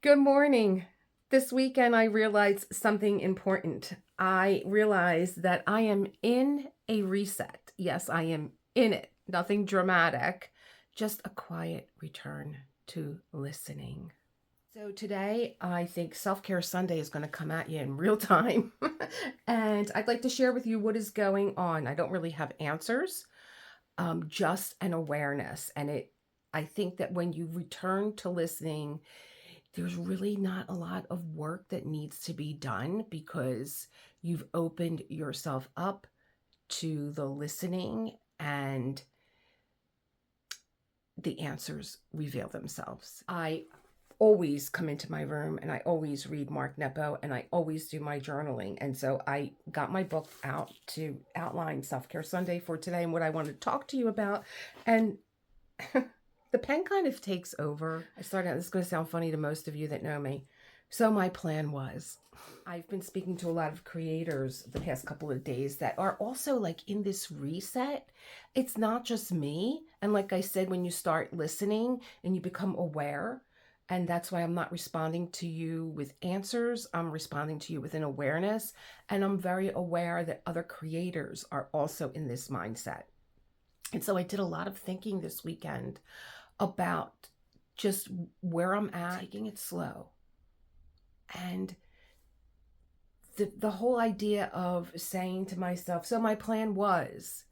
Good morning. This weekend, I realized something important. I realized that I am in a reset. Yes, I am in it. Nothing dramatic, just a quiet return to listening. So today, I think Self-Care Sunday is going to come at you in real time. And I'd like to share with you what is going on. I don't really have answers, just an awareness. I think that when you return to listening, there's really not a lot of work that needs to be done because you've opened yourself up to the listening and the answers reveal themselves. I always come into my room and I always read Mark Nepo and I always do my journaling. And so I got my book out to outline Self-Care Sunday for today and what I want to talk to you about. And the pen kind of takes over. I started out, this is going to sound funny to most of you that know me. So my plan was, I've been speaking to a lot of creators the past couple of days that are also like in this reset. It's not just me. And like I said, when you start listening and you become aware, and that's why I'm not responding to you with answers. I'm responding to you with an awareness. And I'm very aware that other creators are also in this mindset. And so I did a lot of thinking this weekend about just where I'm at, taking it slow. And the whole idea of saying to myself, so my plan was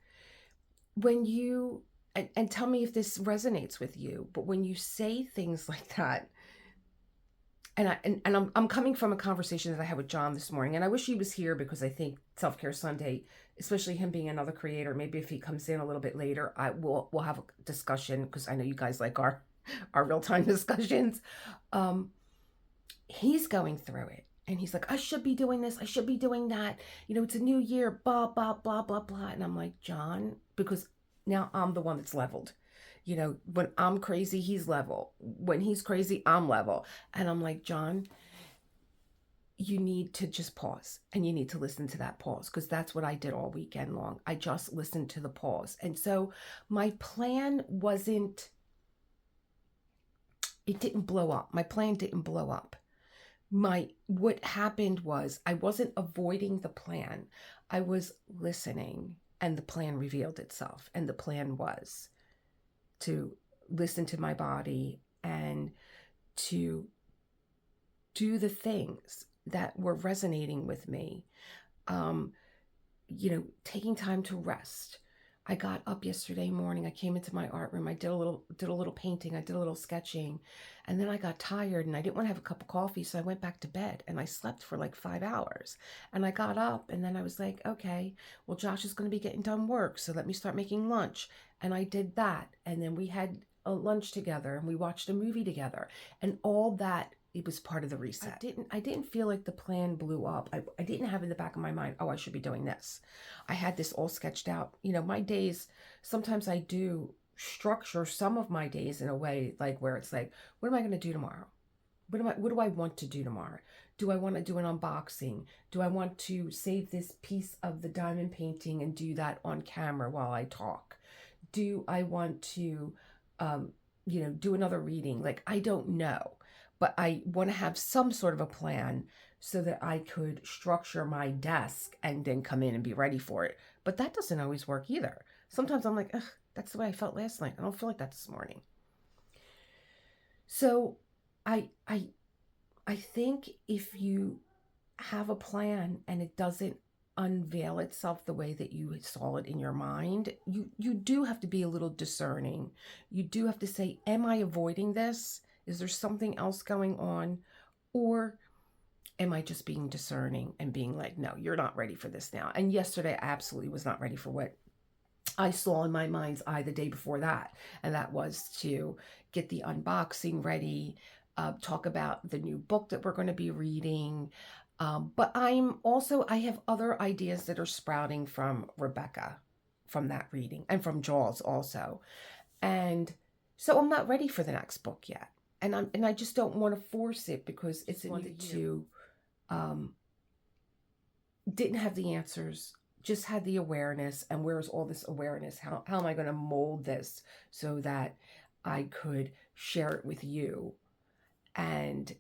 when you, and tell me if this resonates with you, but when you say things like that, and I'm coming from a conversation that I had with John this morning, and I wish he was here because I think Self-Care Sunday, especially him being another creator, maybe if he comes in a little bit later, we'll have a discussion because I know you guys like our real-time discussions. He's going through it. And he's like, I should be doing this. I should be doing that. It's a new year, blah, blah, blah, blah, blah. And I'm like, John, because now I'm the one that's leveled. When I'm crazy, he's level. When he's crazy, I'm level. And I'm like, John, you need to just pause and you need to listen to that pause because that's what I did all weekend long. I just listened to the pause. And so my plan it didn't blow up. My plan didn't blow up. What happened was I wasn't avoiding the plan. I was listening and the plan revealed itself. And the plan was to listen to my body and to do the things that were resonating with me. Taking time to rest. I got up yesterday morning. I came into my art room. I did a little painting. I did a little sketching. And then I got tired and I didn't want to have a cup of coffee. So I went back to bed and I slept for like 5 hours. And I got up and then I was like, okay, well, Josh is going to be getting done work. So let me start making lunch. And I did that. And then we had a lunch together and we watched a movie together. And all that, it was part of the reset. I didn't feel like the plan blew up. I didn't have in the back of my mind, oh, I should be doing this. I had this all sketched out. My days, sometimes I do structure some of my days in a way like where it's like, what am I going to do tomorrow? What do I want to do tomorrow? Do I want to do an unboxing? Do I want to save this piece of the diamond painting and do that on camera while I talk? Do I want to, do another reading? Like, I don't know. But I want to have some sort of a plan so that I could structure my desk and then come in and be ready for it. But that doesn't always work either. Sometimes I'm like, ugh, that's the way I felt last night. I don't feel like that this morning. So I think if you have a plan and it doesn't unveil itself the way that you saw it in your mind, you do have to be a little discerning. You do have to say, am I avoiding this? Is there something else going on? Or am I just being discerning and being like, no, you're not ready for this now? And yesterday, I absolutely was not ready for what I saw in my mind's eye the day before that. And that was to get the unboxing ready, talk about the new book that we're going to be reading. But I have other ideas that are sprouting from Rebecca, from that reading, and from Jaws also. And so I'm not ready for the next book yet. And I just don't want to force it because it's wanted to, didn't have the answers, just had the awareness. And where's all this awareness? How am I going to mold this so that I could share it with you and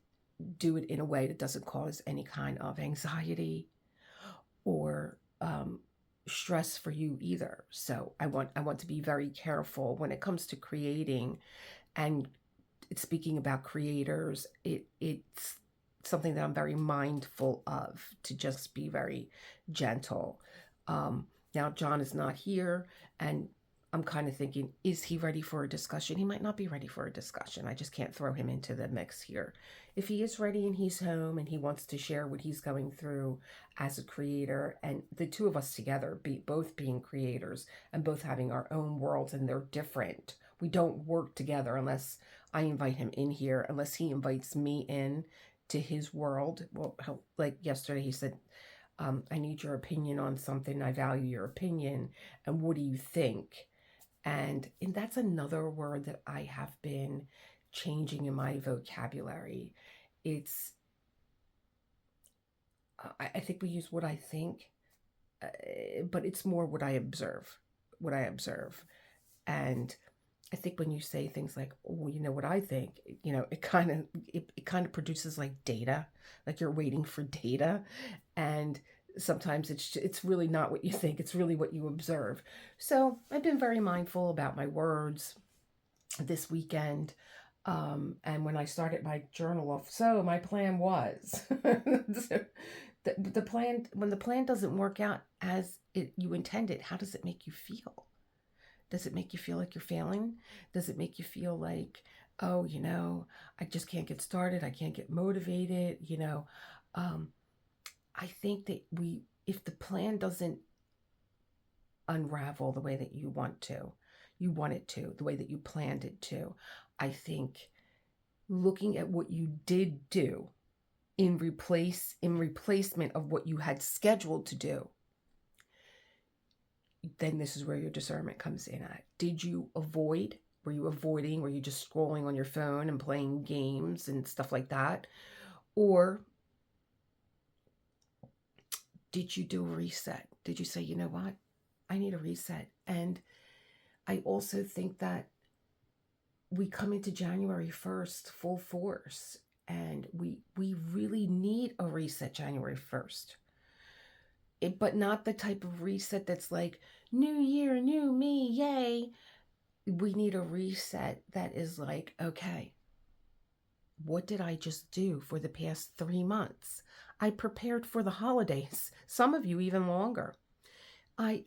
do it in a way that doesn't cause any kind of anxiety or stress for you either. So I want to be very careful when it comes to creating. And speaking about creators, it's something that I'm very mindful of, to just be very gentle. Now John is not here, and I'm kind of thinking, is he ready for a discussion? He might not be ready for a discussion. I just can't throw him into the mix here. If he is ready and he's home and he wants to share what he's going through as a creator, and the two of us together, both being creators and both having our own worlds, and they're different. We don't work together unless I invite him in here, unless he invites me in to his world. Well, like yesterday, he said, I need your opinion on something. I value your opinion. And what do you think? And that's another word that I have been changing in my vocabulary. It's, I think we use what I think, but it's more what I observe, And I think when you say things like, "Oh, you know what I think," it kind of produces like data, like you're waiting for data, and sometimes it's really not what you think; it's really what you observe. So I've been very mindful about my words this weekend, and when I started my journal off, so my plan was the plan. When the plan doesn't work out as you intended, how does it make you feel? Does it make you feel like you're failing? Does it make you feel like, oh, I just can't get started. I can't get motivated. I think that if the plan doesn't unravel the way that you want it to, the way that you planned it to, I think looking at what you did do in replacement of what you had scheduled to do, then this is where your discernment comes in at. Did you avoid? Were you avoiding? Were you just scrolling on your phone and playing games and stuff like that? Or did you do a reset? Did you say, you know what? I need a reset. And I also think that we come into January 1st full force, and we really need a reset January 1st. But not the type of reset that's like, new year, new me, yay. We need a reset that is like, okay, what did I just do for the past 3 months? I prepared for the holidays, some of you even longer. I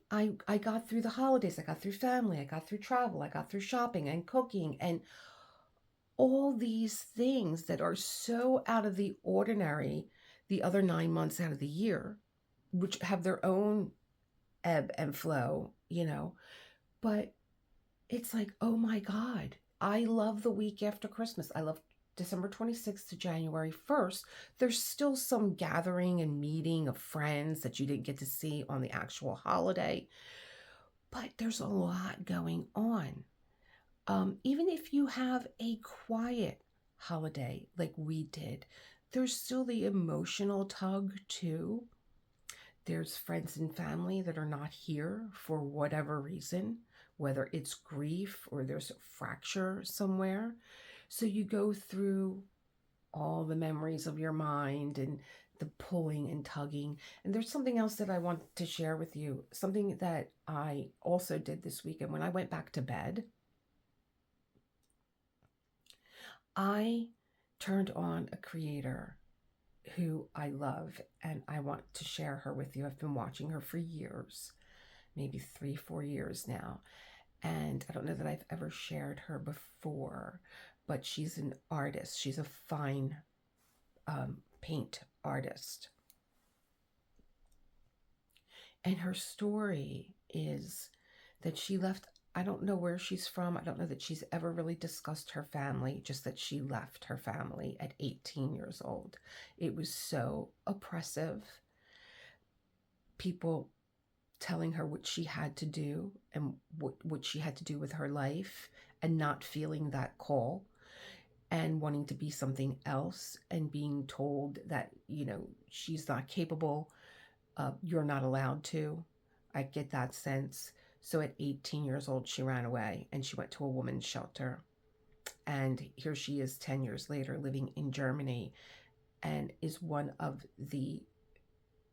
got through the holidays, I got through family, I got through travel, I got through shopping and cooking and all these things that are so out of the ordinary the other 9 months out of the year, which have their own ebb and flow, but it's like, oh my God, I love the week after Christmas. I love December 26th to January 1st. There's still some gathering and meeting of friends that you didn't get to see on the actual holiday, but there's a lot going on. Even if you have a quiet holiday like we did, there's still the emotional tug too. There's friends and family that are not here for whatever reason, whether it's grief or there's a fracture somewhere. So you go through all the memories of your mind and the pulling and tugging. And there's something else that I want to share with you, something that I also did this weekend. When I went back to bed, I turned on a creator who I love, and I want to share her with you. I've been watching her for years, maybe 3-4 years now, and I don't know that I've ever shared her before, but she's an artist. She's a fine paint artist, and her story is that she left. I don't know where she's from. I don't know that she's ever really discussed her family, just that she left her family at 18 years old. It was so oppressive. People telling her what she had to do and what she had to do with her life, and not feeling that call and wanting to be something else, and being told that, she's not capable. You're not allowed to. I get that sense. So at 18 years old, she ran away and she went to a woman's shelter. And here she is 10 years later living in Germany and is one of the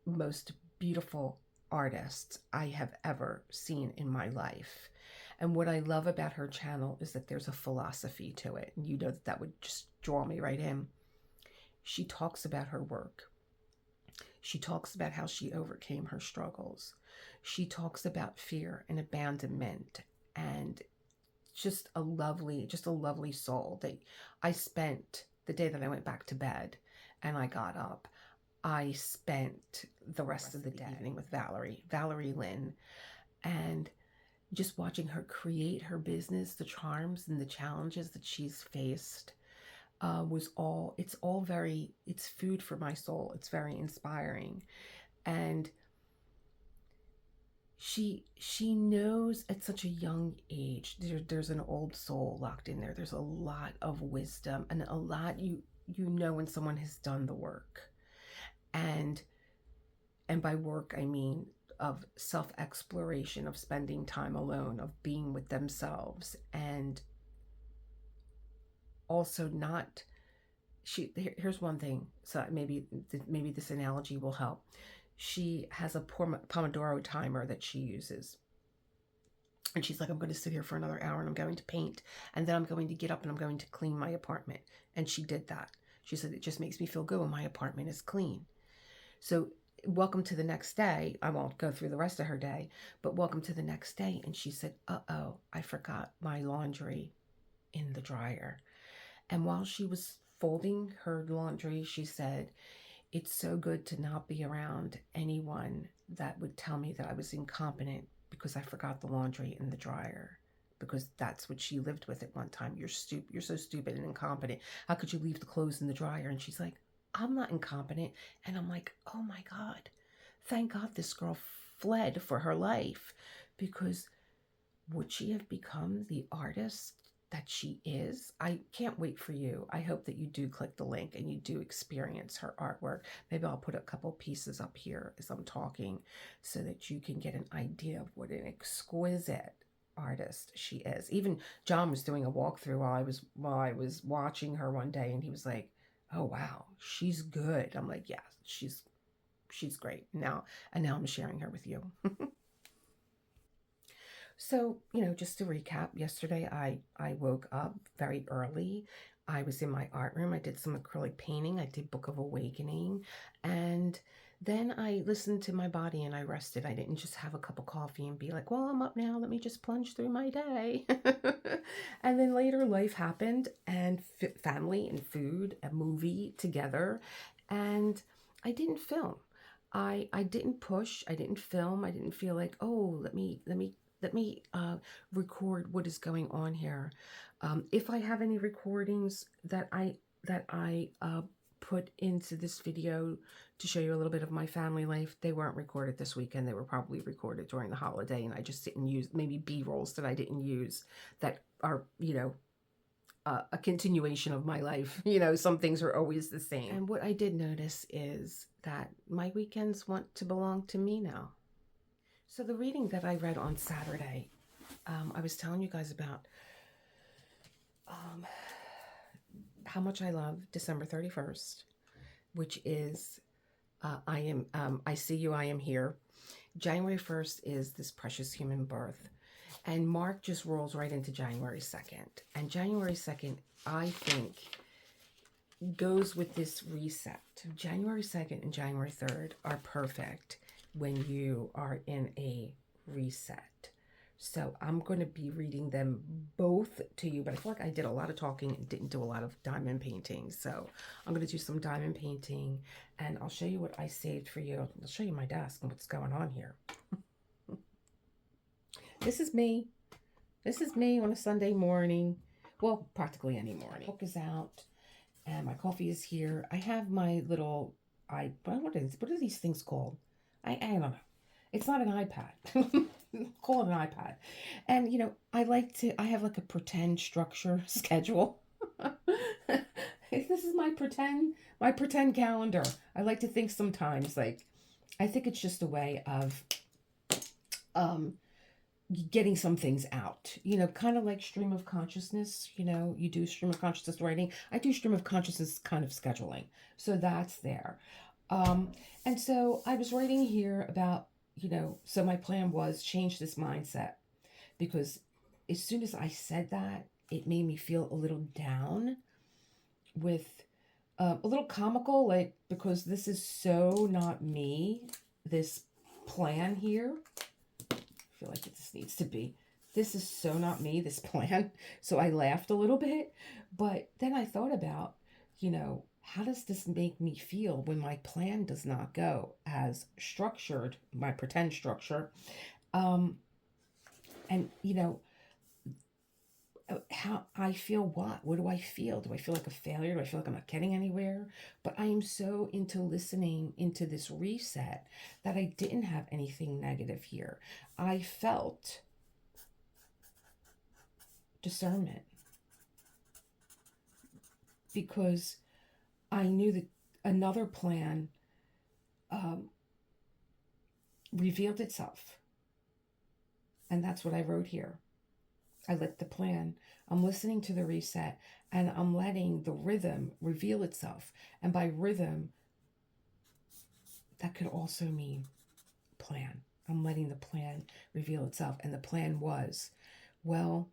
most beautiful artists I have ever seen in my life. And what I love about her channel is that there's a philosophy to it. And you know that that would just draw me right in. She talks about her work. She talks about how she overcame her struggles. She talks about fear and abandonment, and just a lovely soul that I spent the day that I went back to bed and I got up. I spent the rest of the day evening with Valerie Lynn, and just watching her create her business, the charms and the challenges that she's faced, it's food for my soul. It's very inspiring. And she knows at such a young age, there's an old soul locked in there. There's a lot of wisdom and a lot you know when someone has done the work. And by work, I mean of self-exploration, of spending time alone, of being with themselves, and also not, here's one thing, so maybe this analogy will help. She has a Pomodoro timer that she uses. And she's like, I'm going to sit here for another hour and I'm going to paint. And then I'm going to get up and I'm going to clean my apartment. And she did that. She said, it just makes me feel good when my apartment is clean. So welcome to the next day. I won't go through the rest of her day, but welcome to the next day. And she said, uh-oh, I forgot my laundry in the dryer. And while she was folding her laundry, she said, it's so good to not be around anyone that would tell me that I was incompetent because I forgot the laundry in the dryer. Because that's what she lived with at one time. You're so stupid and incompetent. How could you leave the clothes in the dryer? And she's like, I'm not incompetent. And I'm like, oh my God, thank God this girl fled for her life, because would she have become the artist that she is? I can't wait for you. I hope that you do click the link and you do experience her artwork. Maybe I'll put a couple pieces up here as I'm talking so that you can get an idea of what an exquisite artist she is. Even John was doing a walkthrough while I was watching her one day, and he was like, oh wow, she's good. I'm like, yeah, she's great. Now I'm sharing her with you. So, just to recap, yesterday I woke up very early. I was in my art room. I did some acrylic painting. I did Book of Awakening. And then I listened to my body and I rested. I didn't just have a cup of coffee and be like, well, I'm up now. Let me just plunge through my day. And then later life happened, and family and food, a movie together. And I didn't film. I didn't push. I didn't film. I didn't feel like, oh, let me record what is going on here. If I have any recordings that I put into this video to show you a little bit of my family life, they weren't recorded this weekend. They were probably recorded during the holiday, and I just didn't use, maybe B-rolls that I didn't use that are, a continuation of my life. Some things are always the same. And what I did notice is that my weekends want to belong to me now. So the reading that I read on Saturday, I was telling you guys about how much I love December 31st, which is I see you, I am here. January 1st is this precious human birth. And Mark just rolls right into January 2nd. And January 2nd, I think, goes with this reset. January 2nd and January 3rd are perfect when you are in a reset. So I'm going to be reading them both to you, but I feel like I did a lot of talking and didn't do a lot of diamond painting. So I'm going to do some diamond painting, and I'll show you what I saved for you. I'll show you my desk and what's going on here. This is me. This is me on a Sunday morning. Well, practically any morning. Book is out and my coffee is here. I have my little, what are these things called? I don't know. It's not an iPad. Call it an iPad. And, I have like a pretend structure schedule. This is my pretend calendar. I like to think sometimes, I think it's just a way of, getting some things out, kind of like stream of consciousness. You do stream of consciousness writing. I do stream of consciousness kind of scheduling. So that's there. Um, and so I was writing here about, so my plan was change this mindset, because as soon as I said that, it made me feel a little down, with a little comical, like, because this is so not me, this plan here. I feel like it just needs to be. This is so not me, this plan. So I laughed a little bit, but then I thought about, how does this make me feel when my plan does not go as structured, my pretend structure? Um, and, how I feel. What do I feel? Do I feel like a failure? Do I feel like I'm not getting anywhere? But I am so into listening into this reset that I didn't have anything negative here. I felt discernment, because I knew that another plan um, revealed itself. And that's what I wrote here. I let the plan, I'm listening to the reset, and I'm letting the rhythm reveal itself. And by rhythm, that could also mean plan. I'm letting the plan reveal itself. And the plan was, well,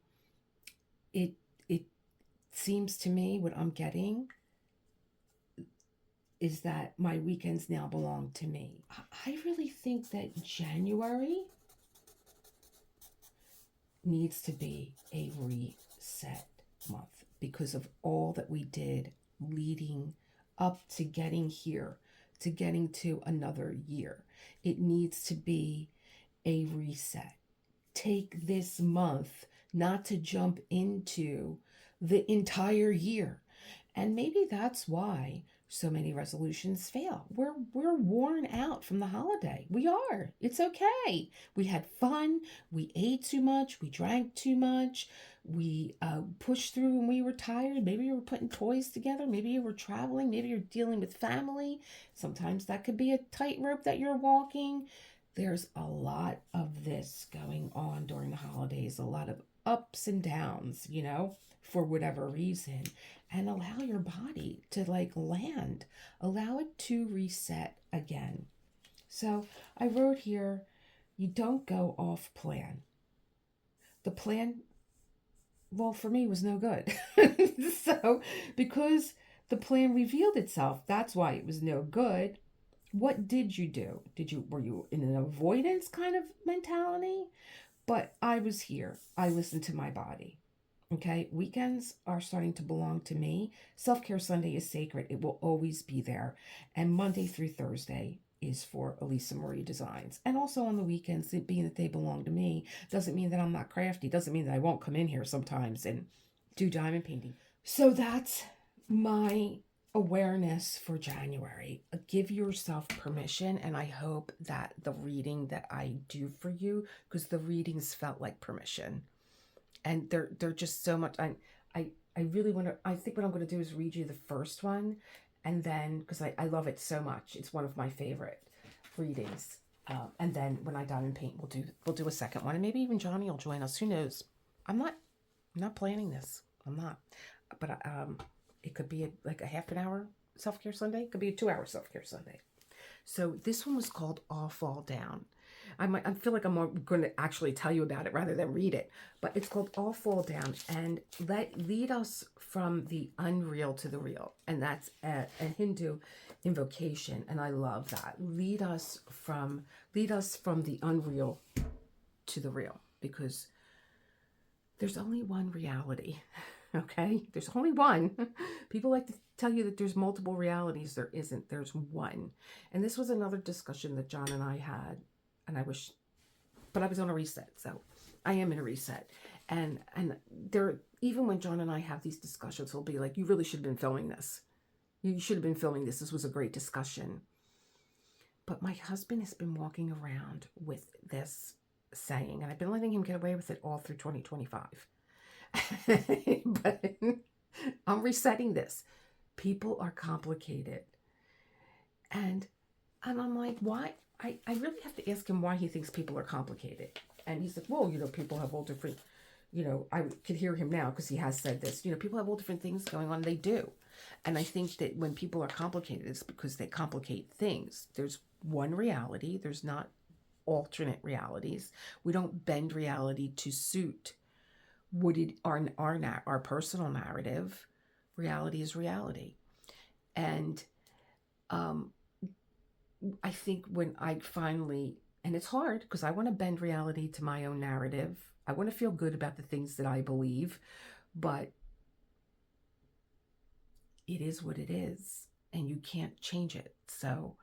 it seems to me what I'm getting is that my weekends now belong to me. I really think that January needs to be a reset month, because of all that we did leading up to getting here, to getting to another year. It needs to be a reset. Take this month not to jump into the entire year. And maybe that's why so many resolutions fail. We're worn out from the holiday. We are. It's okay. We had fun. We ate too much. We drank too much. We pushed through when we were tired. Maybe you were putting toys together. Maybe you were traveling. Maybe you're dealing with family. Sometimes that could be a tightrope that you're walking. There's a lot of this going on during the holidays, a lot of ups and downs, for whatever reason. And allow your body to land, allow it to reset again. So I wrote here, you don't go off plan. The plan, well, for me, was no good. So because the plan revealed itself, that's why it was no good. What did you do? Were you in an avoidance kind of mentality? But I was here. I listened to my body. Okay, weekends are starting to belong to me. Self-Care Sunday is sacred. It will always be there. And Monday through Thursday is for Elisa Marie Designs. And also on the weekends, it being that they belong to me, doesn't mean that I'm not crafty. Doesn't mean that I won't come in here sometimes and do diamond painting. So that's my awareness for January. Give yourself permission, and I hope that the reading that I do for you, because the readings felt like permission, and they're just so much. I really want to. I think what I'm going to do is read you the first one, and then, because I love it so much, it's one of my favorite readings. And then when I diamond paint, we'll do a second one, and maybe even Johnny will join us. Who knows? I'm not planning this. I'm not, but it could be like a half an hour self-care Sunday. It could be a 2-hour self-care Sunday. So this one was called All Fall Down. I feel like I'm going to actually tell you about it rather than read it. But it's called All Fall Down, and lead us from the unreal to the real. And that's a Hindu invocation, and I love that. Lead us from the unreal to the real, because there's only one reality. Okay, there's only one. People like to tell you that there's multiple realities. There isn't. There's one. And this was another discussion that John and I had, and I wish, but I was on a reset, so I am in a reset. And there, even when John and I have these discussions, he'll be like, "You really should have been filming this. You should have been filming this. This was a great discussion." But my husband has been walking around with this saying, and I've been letting him get away with it all through 2025. But I'm resetting this. People are complicated. And I'm like, why? I really have to ask him why he thinks people are complicated. And he's like, well, people have all different, I could hear him now because he has said this, people have all different things going on. They do. And I think that when people are complicated, it's because they complicate things. There's one reality. There's not alternate realities. We don't bend reality to suit our personal narrative. Reality is reality. And I think when I finally, and it's hard because I want to bend reality to my own narrative. I want to feel good about the things that I believe, but it is what it is and you can't change it. So,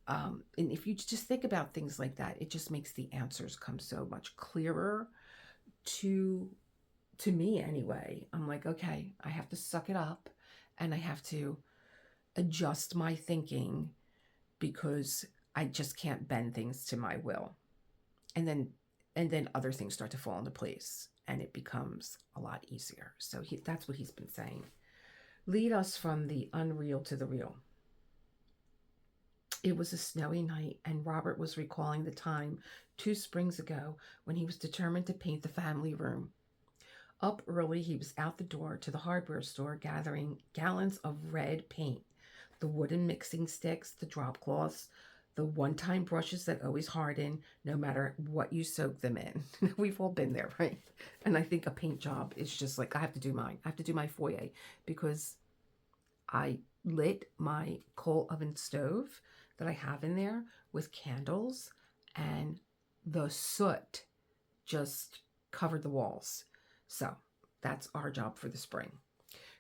and if you just think about things like that, it just makes the answers come so much clearer to me anyway. I'm like, okay, I have to suck it up and I have to adjust my thinking because I just can't bend things to my will. And then other things start to fall into place and it becomes a lot easier. So that's what he's been saying. Lead us from the unreal to the real. It was a snowy night, and Robert was recalling the time 2 springs ago when he was determined to paint the family room. Up early, he was out the door to the hardware store gathering gallons of red paint, the wooden mixing sticks, the drop cloths, the one-time brushes that always harden no matter what you soak them in. We've all been there, right? And I think a paint job is just like, I have to do mine. I have to do my foyer because I lit my coal oven stove that I have in there with candles, and the soot just covered the walls. So that's our job for the spring.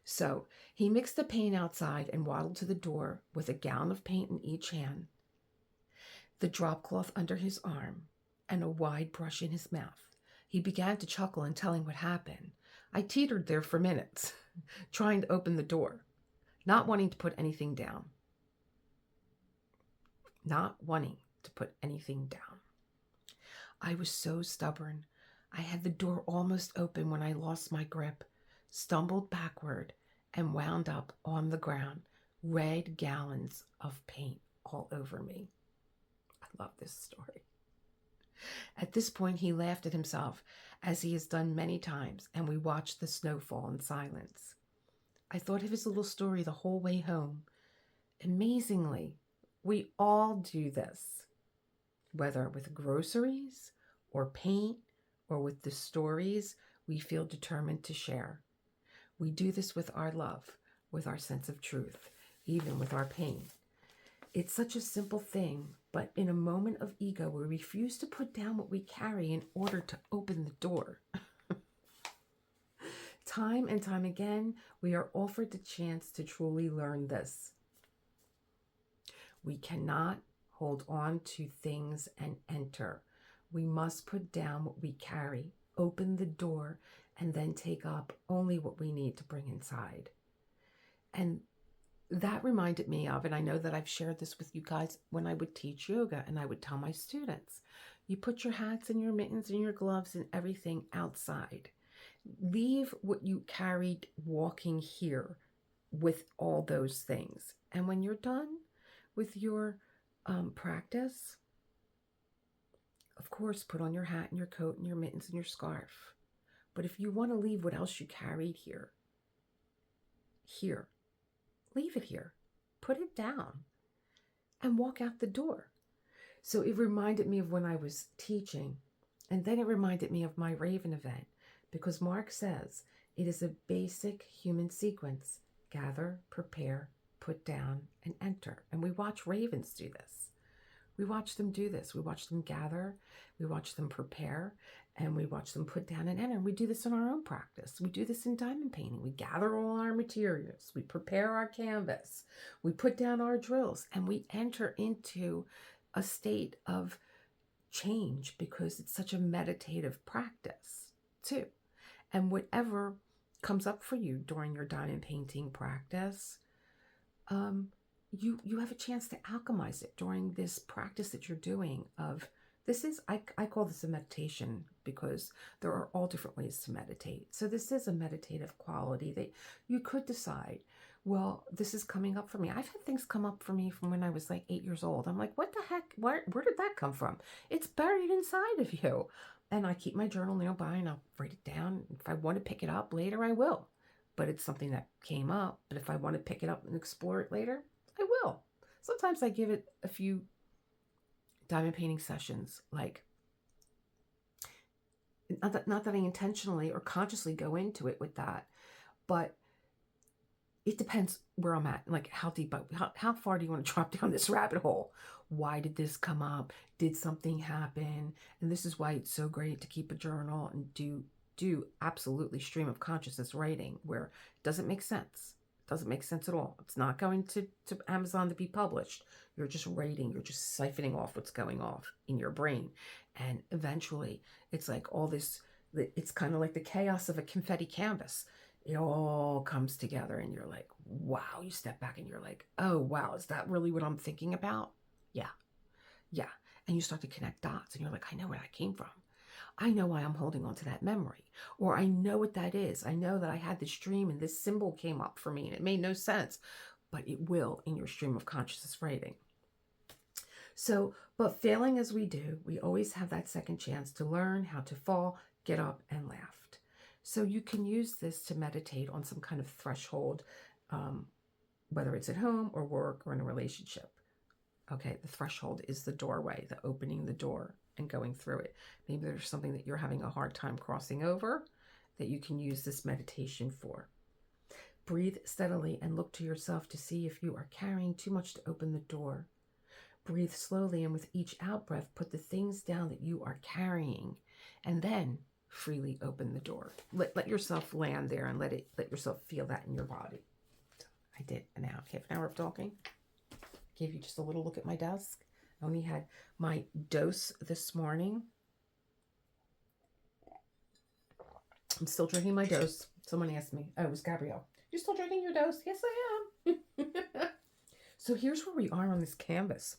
So he mixed the paint outside and waddled to the door with a gallon of paint in each hand, the drop cloth under his arm, and a wide brush in his mouth. He began to chuckle and telling what happened. I teetered there for minutes, trying to open the door, not wanting to put anything down. I was so stubborn. I had the door almost open when I lost my grip, stumbled backward, and wound up on the ground, red gallons of paint all over me. I love this story. At this point, he laughed at himself, as he has done many times, and we watched the snow fall in silence. I thought of his little story the whole way home. Amazingly, we all do this, whether with groceries or paint or with the stories we feel determined to share. We do this with our love, with our sense of truth, even with our pain. It's such a simple thing, but in a moment of ego, we refuse to put down what we carry in order to open the door. Time and time again, we are offered the chance to truly learn this. We cannot hold on to things and enter. We must put down what we carry, open the door, and then take up only what we need to bring inside. And that reminded me of, and I know that I've shared this with you guys when I would teach yoga, and I would tell my students, you put your hats and your mittens and your gloves and everything outside. Leave what you carried walking here with all those things. And when you're done with your practice, of course, put on your hat and your coat and your mittens and your scarf. But if you want to leave what else you carried here, leave it here. Put it down and walk out the door. So it reminded me of when I was teaching, and then it reminded me of my Raven event, because Mark says it is a basic human sequence: gather, prepare, put down, and enter. And we watch ravens do this. We watch them do this. We watch them gather, we watch them prepare, and we watch them put down and enter. And we do this in our own practice. We do this in diamond painting. We gather all our materials. We prepare our canvas. We put down our drills, and we enter into a state of change because it's such a meditative practice too. And whatever comes up for you during your diamond painting practice, you have a chance to alchemize it during this practice that you're doing of, I call this a meditation because there are all different ways to meditate. So this is a meditative quality that you could decide Well, this is coming up for me. I've had things come up for me from when I was like 8 years old. I'm like, what the heck? Where did that come from? It's buried inside of you. And I keep my journal nearby and I'll write it down. If I want to pick it up later, I will. But it's something that came up. But if I want to pick it up and explore it later, I will. Sometimes I give it a few diamond painting sessions. Like, not that I intentionally or consciously go into it with that, but it depends where I'm at, like how deep, how far do you want to drop down this rabbit hole? Why did this come up? Did something happen? And this is why it's so great to keep a journal and do absolutely stream of consciousness writing where it doesn't make sense. It doesn't make sense at all. It's not going to Amazon to be published. You're just writing. You're just siphoning off what's going off in your brain. And eventually it's like all this, it's kind of like the chaos of a confetti canvas. It all comes together and you're like, wow, you step back and you're like, oh, wow, is that really what I'm thinking about? Yeah. Yeah. And you start to connect dots and you're like, I know where that came from. I know why I'm holding on to that memory, or I know what that is. I know that I had this dream and this symbol came up for me and it made no sense, but it will in your stream of consciousness writing. So, but failing as we do, we always have that second chance to learn how to fall, get up, and laugh. So you can use this to meditate on some kind of threshold, whether it's at home or work or in a relationship. Okay, the threshold is the doorway, the opening the door and going through it. Maybe there's something that you're having a hard time crossing over that you can use this meditation for. Breathe steadily and look to yourself to see if you are carrying too much to open the door. Breathe slowly, and with each out-breath, put the things down that you are carrying, and then freely open the door. Let yourself land there and let yourself feel that in your body. I did half an hour of talking. Gave you just a little look at my desk. I only had my dose this morning. I'm still drinking my dose. Someone asked me, oh, it was Gabrielle. You still drinking your dose? Yes, I am. So here's where we are on this canvas.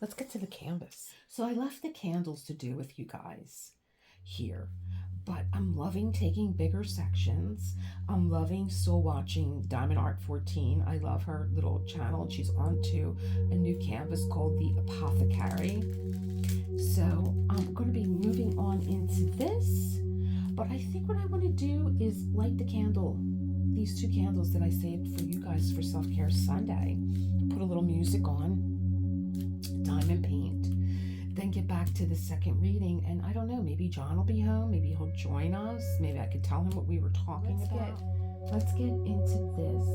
Let's get to the canvas. So I left the candles to do with you guys here, but I'm loving taking bigger sections. I'm loving still watching Diamond Art 14. I love her little channel, and she's on to a new canvas called the Apothecary. So I'm going to be moving on into this, but I think what I want to do is light the candle, these two candles that I saved for you guys for Self-Care Sunday. Put a little music on, diamond paint, then get back to the second reading. And I don't know, maybe John will be home, maybe he'll join us, maybe I could tell him what we were talking about. Let's get into this.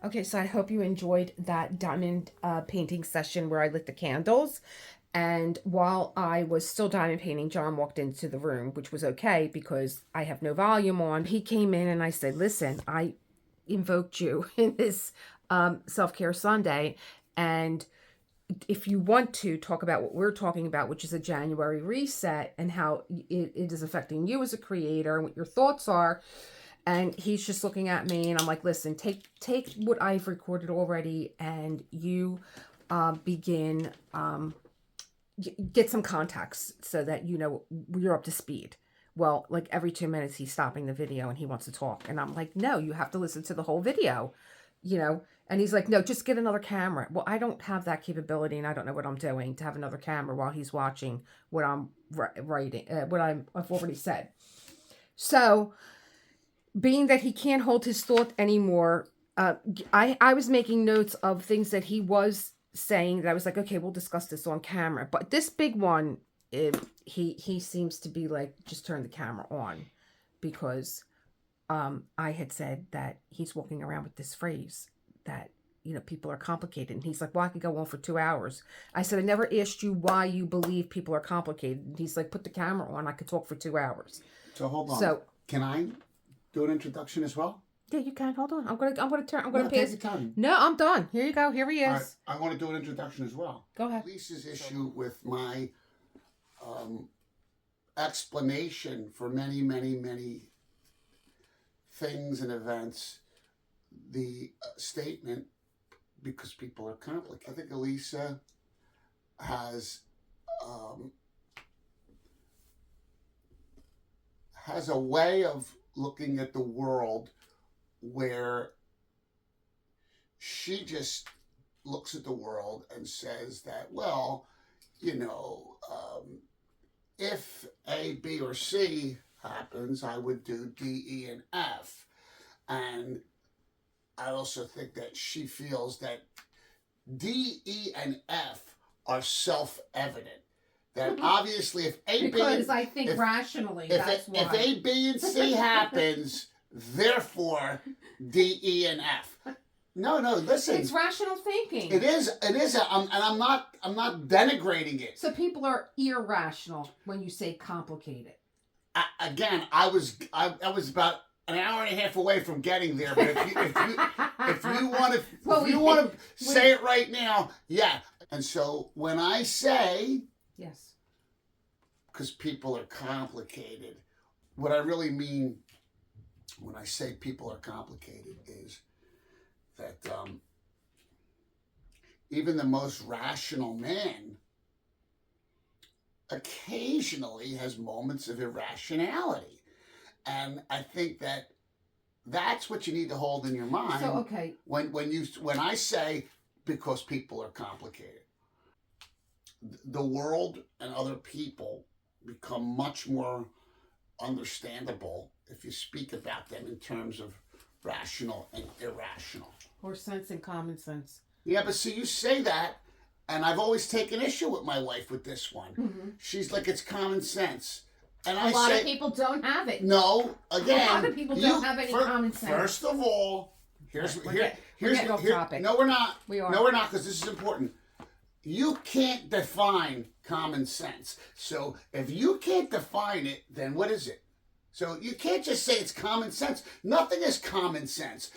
Okay, so I hope you enjoyed that diamond painting session where I lit the candles. And while I was still diamond painting, John walked into the room, which was okay because I have no volume on. He came in and I said, listen, I invoked you in this self-care Sunday. And if you want to talk about what we're talking about, which is a January reset and how it is affecting you as a creator and what your thoughts are. And he's just looking at me and I'm like, listen, take what I've recorded already and you begin, get some context so that, you know, you're up to speed. Well, like every 2 minutes he's stopping the video and he wants to talk. And I'm like, no, you have to listen to the whole video, you know? And he's like, no, just get another camera. Well, I don't have that capability and I don't know what I'm doing to have another camera while he's watching what I'm writing, I've already said. So being that he can't hold his thought anymore, I was making notes of things that he was saying that I was like, okay, we'll discuss this on camera. But this big one, he seems to be like, just turn the camera on because I had said that he's walking around with this phrase that, you know, people are complicated. And he's like, well, I could go on for 2 hours. I said, I never asked you why you believe people are complicated. And he's like, put the camera on. I could talk for 2 hours. So hold on. So can I do an introduction as well? Yeah, you can. Hold on. I'm gonna pass. Take your time. No, I'm done. Here you go. Here he is. All right, I want to do an introduction as well. Go ahead. Lisa's issue with my explanation for many, many, many things and events. The statement, because people are complicated. I think Elisa has a way of looking at the world where she just looks at the world and says that, well, you know, if A, B, or C happens, I would do D, E, and F. And I also think that she feels that D, E, and F are self-evident. That obviously if A, because B... I think rationally, that's why. If A, B, and C happens, therefore D, E, and F. No, listen. It's rational thinking. It is, and I'm not denigrating it. So people are irrational when you say complicated. Again, I was about an hour and a half away from getting there, but if you want to say it right now, yeah. And so when I say, yes, because people are complicated, what I really mean when I say people are complicated is that even the most rational man occasionally has moments of irrationality. And I think that that's what you need to hold in your mind. So, okay. When I say because people are complicated, the world and other people become much more understandable if you speak about them in terms of rational and irrational. Or sense and common sense. Yeah, but see, you say that, and I've always taken issue with my wife with this one. Mm-hmm. She's like, it's common sense. And a lot of people don't have it. No, again. A lot of people don't have any common sense. First of all, here's off topic. No, we're not. We are. No, we're not, because this is important. You can't define common sense. So if you can't define it, then what is it? So you can't just say it's common sense. Nothing is common sense.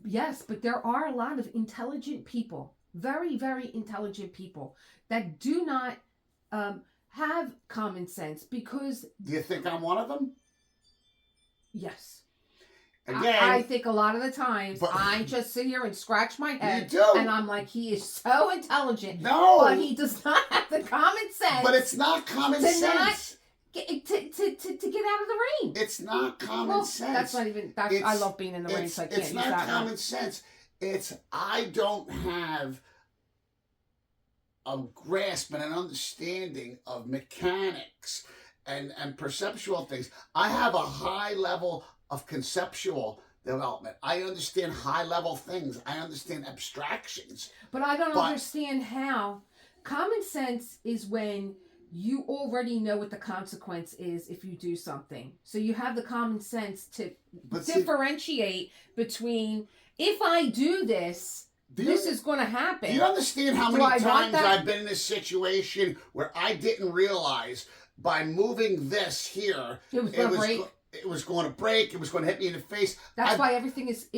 Yes, but there are a lot of intelligent people, very, very intelligent people that do not have common sense because... Do you think I'm one of them? Yes. Again, I think a lot of the times I just sit here and scratch my head. You do. And I'm like, he is so intelligent. No. But he does not have the common sense. But it's not common sense. To get out of the rain. It's not common sense. That's not even... I love being in the rain, so I can't use that. It's not common sense. It's I don't have a grasp and an understanding of mechanics and perceptual things. I have a high level of conceptual development. I understand high level things. I understand abstractions. But I don't understand how. Common sense is when you already know what the consequence is if you do something. So you have the common sense to differentiate between, if I do this, this is going to happen. Do you understand how many times I've been in this situation where I didn't realize by moving this here, it was going to break. It was going to break. It was going to hit me in the face. That's why everything is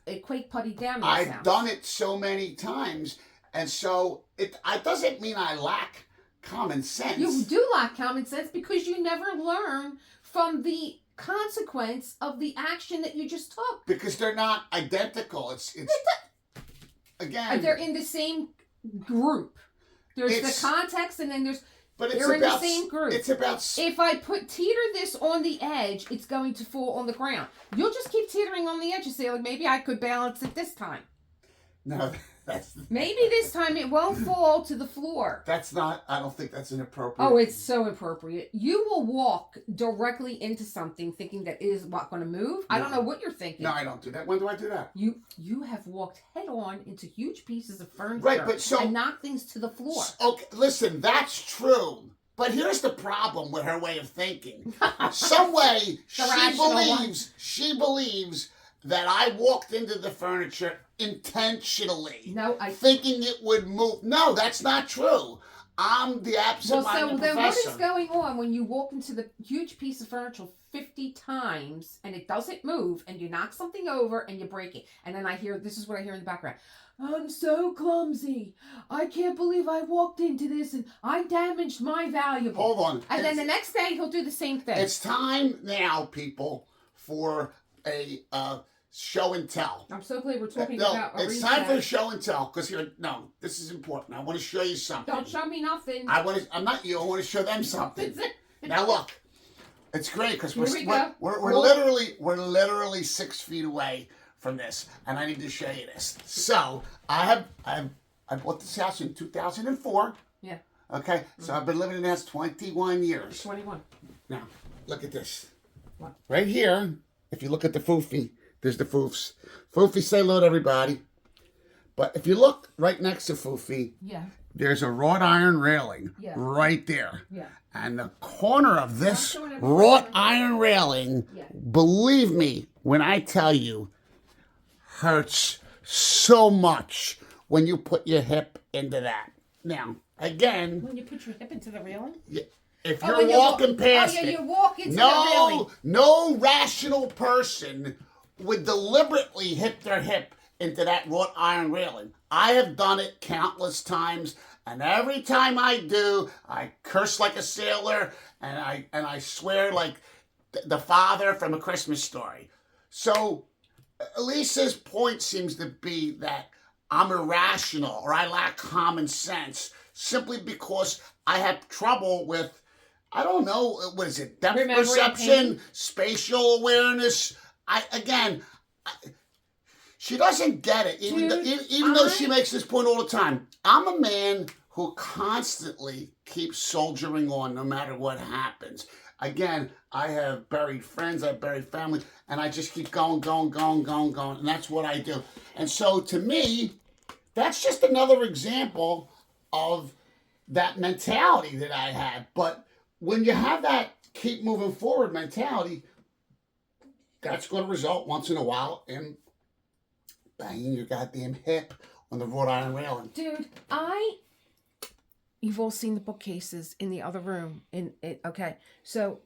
a quake putty down. I've done it so many times, and so it doesn't mean I lack common sense. You do lack common sense because you never learn from the consequence of the action that you just took. Because they're not identical. Again, they're in the same group. There's the context, and then they're in the same group. It's about... If I teeter this on the edge, it's going to fall on the ground. You'll just keep teetering on the edge and say, like, maybe I could balance it this time. No, that's... Maybe this time it won't fall to the floor. That's not... I don't think that's inappropriate. Oh, it's so appropriate. You will walk directly into something thinking that it is going to move. No. I don't know what you're thinking. No, I don't do that. When do I do that? You have walked head on into huge pieces of furniture, right, but and knocked things to the floor. Okay, listen, that's true. But here's the problem with her way of thinking. Some way she believes that I walked into the furniture intentionally. No, thinking it would move. No, that's not true. I'm the absent-minded professor. Then what is going on when you walk into the huge piece of furniture 50 times and it doesn't move, and you knock something over and you break it, and then this is what I hear in the background. I'm so clumsy. I can't believe I walked into this and I damaged my valuable. Hold on. And then the next day he'll do the same thing. It's time now, people, for a show and tell. I'm so glad we're talking about a it's time for a show and tell, because this is important. I want to show you something. Don't show me nothing. I'm not you. I want to show them something. Now look, it's great because we're literally 6 feet away from this, and I need to show you this. So I bought this house in 2004. Yeah. Okay. So I've been living in the house 21 years. 21. Now look at this. What? Right here. If you look at the foofy, there's the foofs. Foofy, say hello to everybody. But if you look right next to foofy, there's a wrought iron railing right there. Yeah. And the corner of this wrought iron railing, believe me when I tell you, hurts so much when you put your hip into that. Now, again... When you put your hip into the railing? Yeah, if you're walking past it... you walk into the railing. No rational person would deliberately hit their hip into that wrought iron railing. I have done it countless times, and every time I do, I curse like a sailor, and I swear like the father from A Christmas Story. So... Elisa's point seems to be that I'm irrational or I lack common sense simply because I have trouble with, I don't know, what is it, depth perception, spatial awareness. She doesn't get it, even though she makes this point all the time. I'm a man who constantly keeps soldiering on no matter what happens. Again, I have buried friends, I've buried family, and I just keep going, and that's what I do. And so, to me, that's just another example of that mentality that I had. But when you have that keep moving forward mentality, that's going to result once in a while in banging your goddamn hip on the wrought iron railing. Dude, you've all seen the bookcases in the other room. Okay, so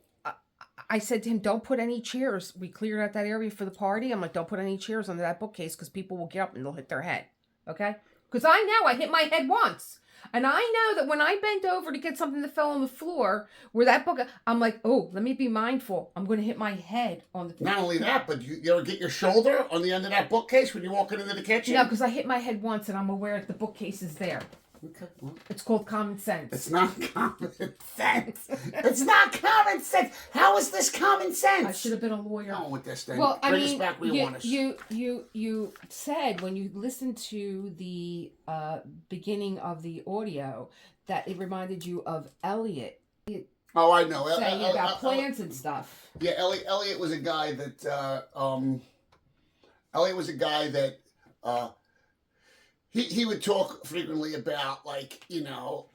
I said to him, don't put any chairs. We cleared out that area for the party. I'm like, don't put any chairs under that bookcase because people will get up and they'll hit their head. Okay? Because I know I hit my head once. And I know that when I bent over to get something that fell on the floor, where that book, I'm like, oh, let me be mindful. I'm going to hit my head on the... Not only that, but you ever get your shoulder on the end of that bookcase when you're walking into the kitchen? No, because I hit my head once and I'm aware that the bookcase is there. Okay, well, it's called common sense. It's not common sense. It's not common sense. How is this common sense? I should have been a lawyer. On with this thing. Well, Bring us back where you want us. You said when you listened to the beginning of the audio that it reminded you of Elliot. Oh, I know. Saying about plants and stuff. Yeah, Elliot was a guy that he would talk frequently about, like,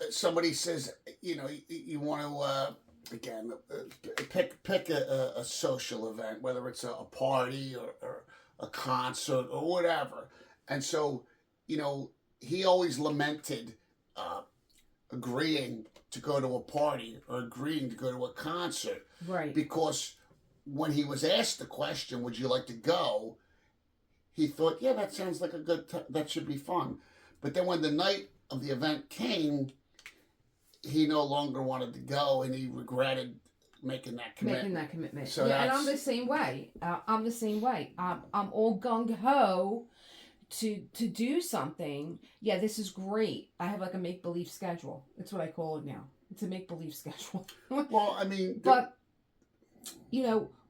somebody says, you want to, again, pick a social event, whether it's a party or a concert or whatever. And so, he always lamented uh, agreeing to go to a party or agreeing to go to a concert, Right. because when he was asked the question, would you like to go? He thought, yeah, that sounds like that should be fun. But then when the night of the event came, he no longer wanted to go, and he regretted making that commitment. So yeah, and I'm the same way. I'm the same way. I'm all gung ho to do something. Yeah, this is great. I have like a make believe schedule. That's what I call it now. It's a make believe schedule. Well, I mean, but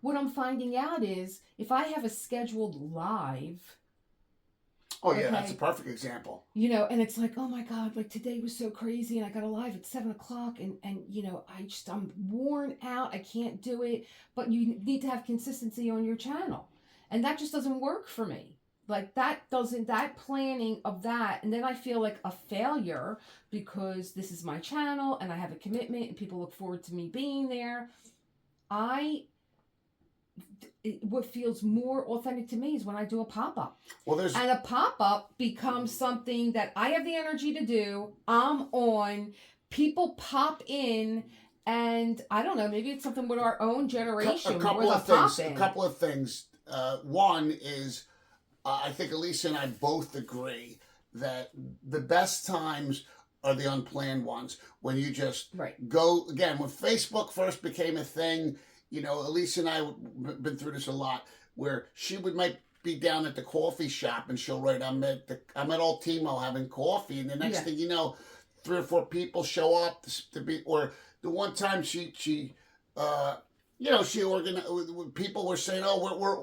what I'm finding out is if I have a scheduled live. Oh yeah, that's a perfect example. And it's like, oh my God, like today was so crazy, and I got a live at 7:00, and I'm worn out. I can't do it. But you need to have consistency on your channel, and that just doesn't work for me. Like that planning of that, and then I feel like a failure because this is my channel and I have a commitment and people look forward to me being there. What feels more authentic to me is when I do a pop-up. And a pop-up becomes something that I have the energy to do. I'm on. People pop in, and I don't know, maybe it's something with our own generation. A couple of things. One is, I think Elisa and I both agree that the best times are the unplanned ones, when you just go. Again, when Facebook first became a thing, Elisa and I have been through this a lot, where she might be down at the coffee shop and she'll write, I'm at Ultimo having coffee, and the next thing you know, 3 or 4 people show up to be. Or the one time she organized, people were saying, oh, we're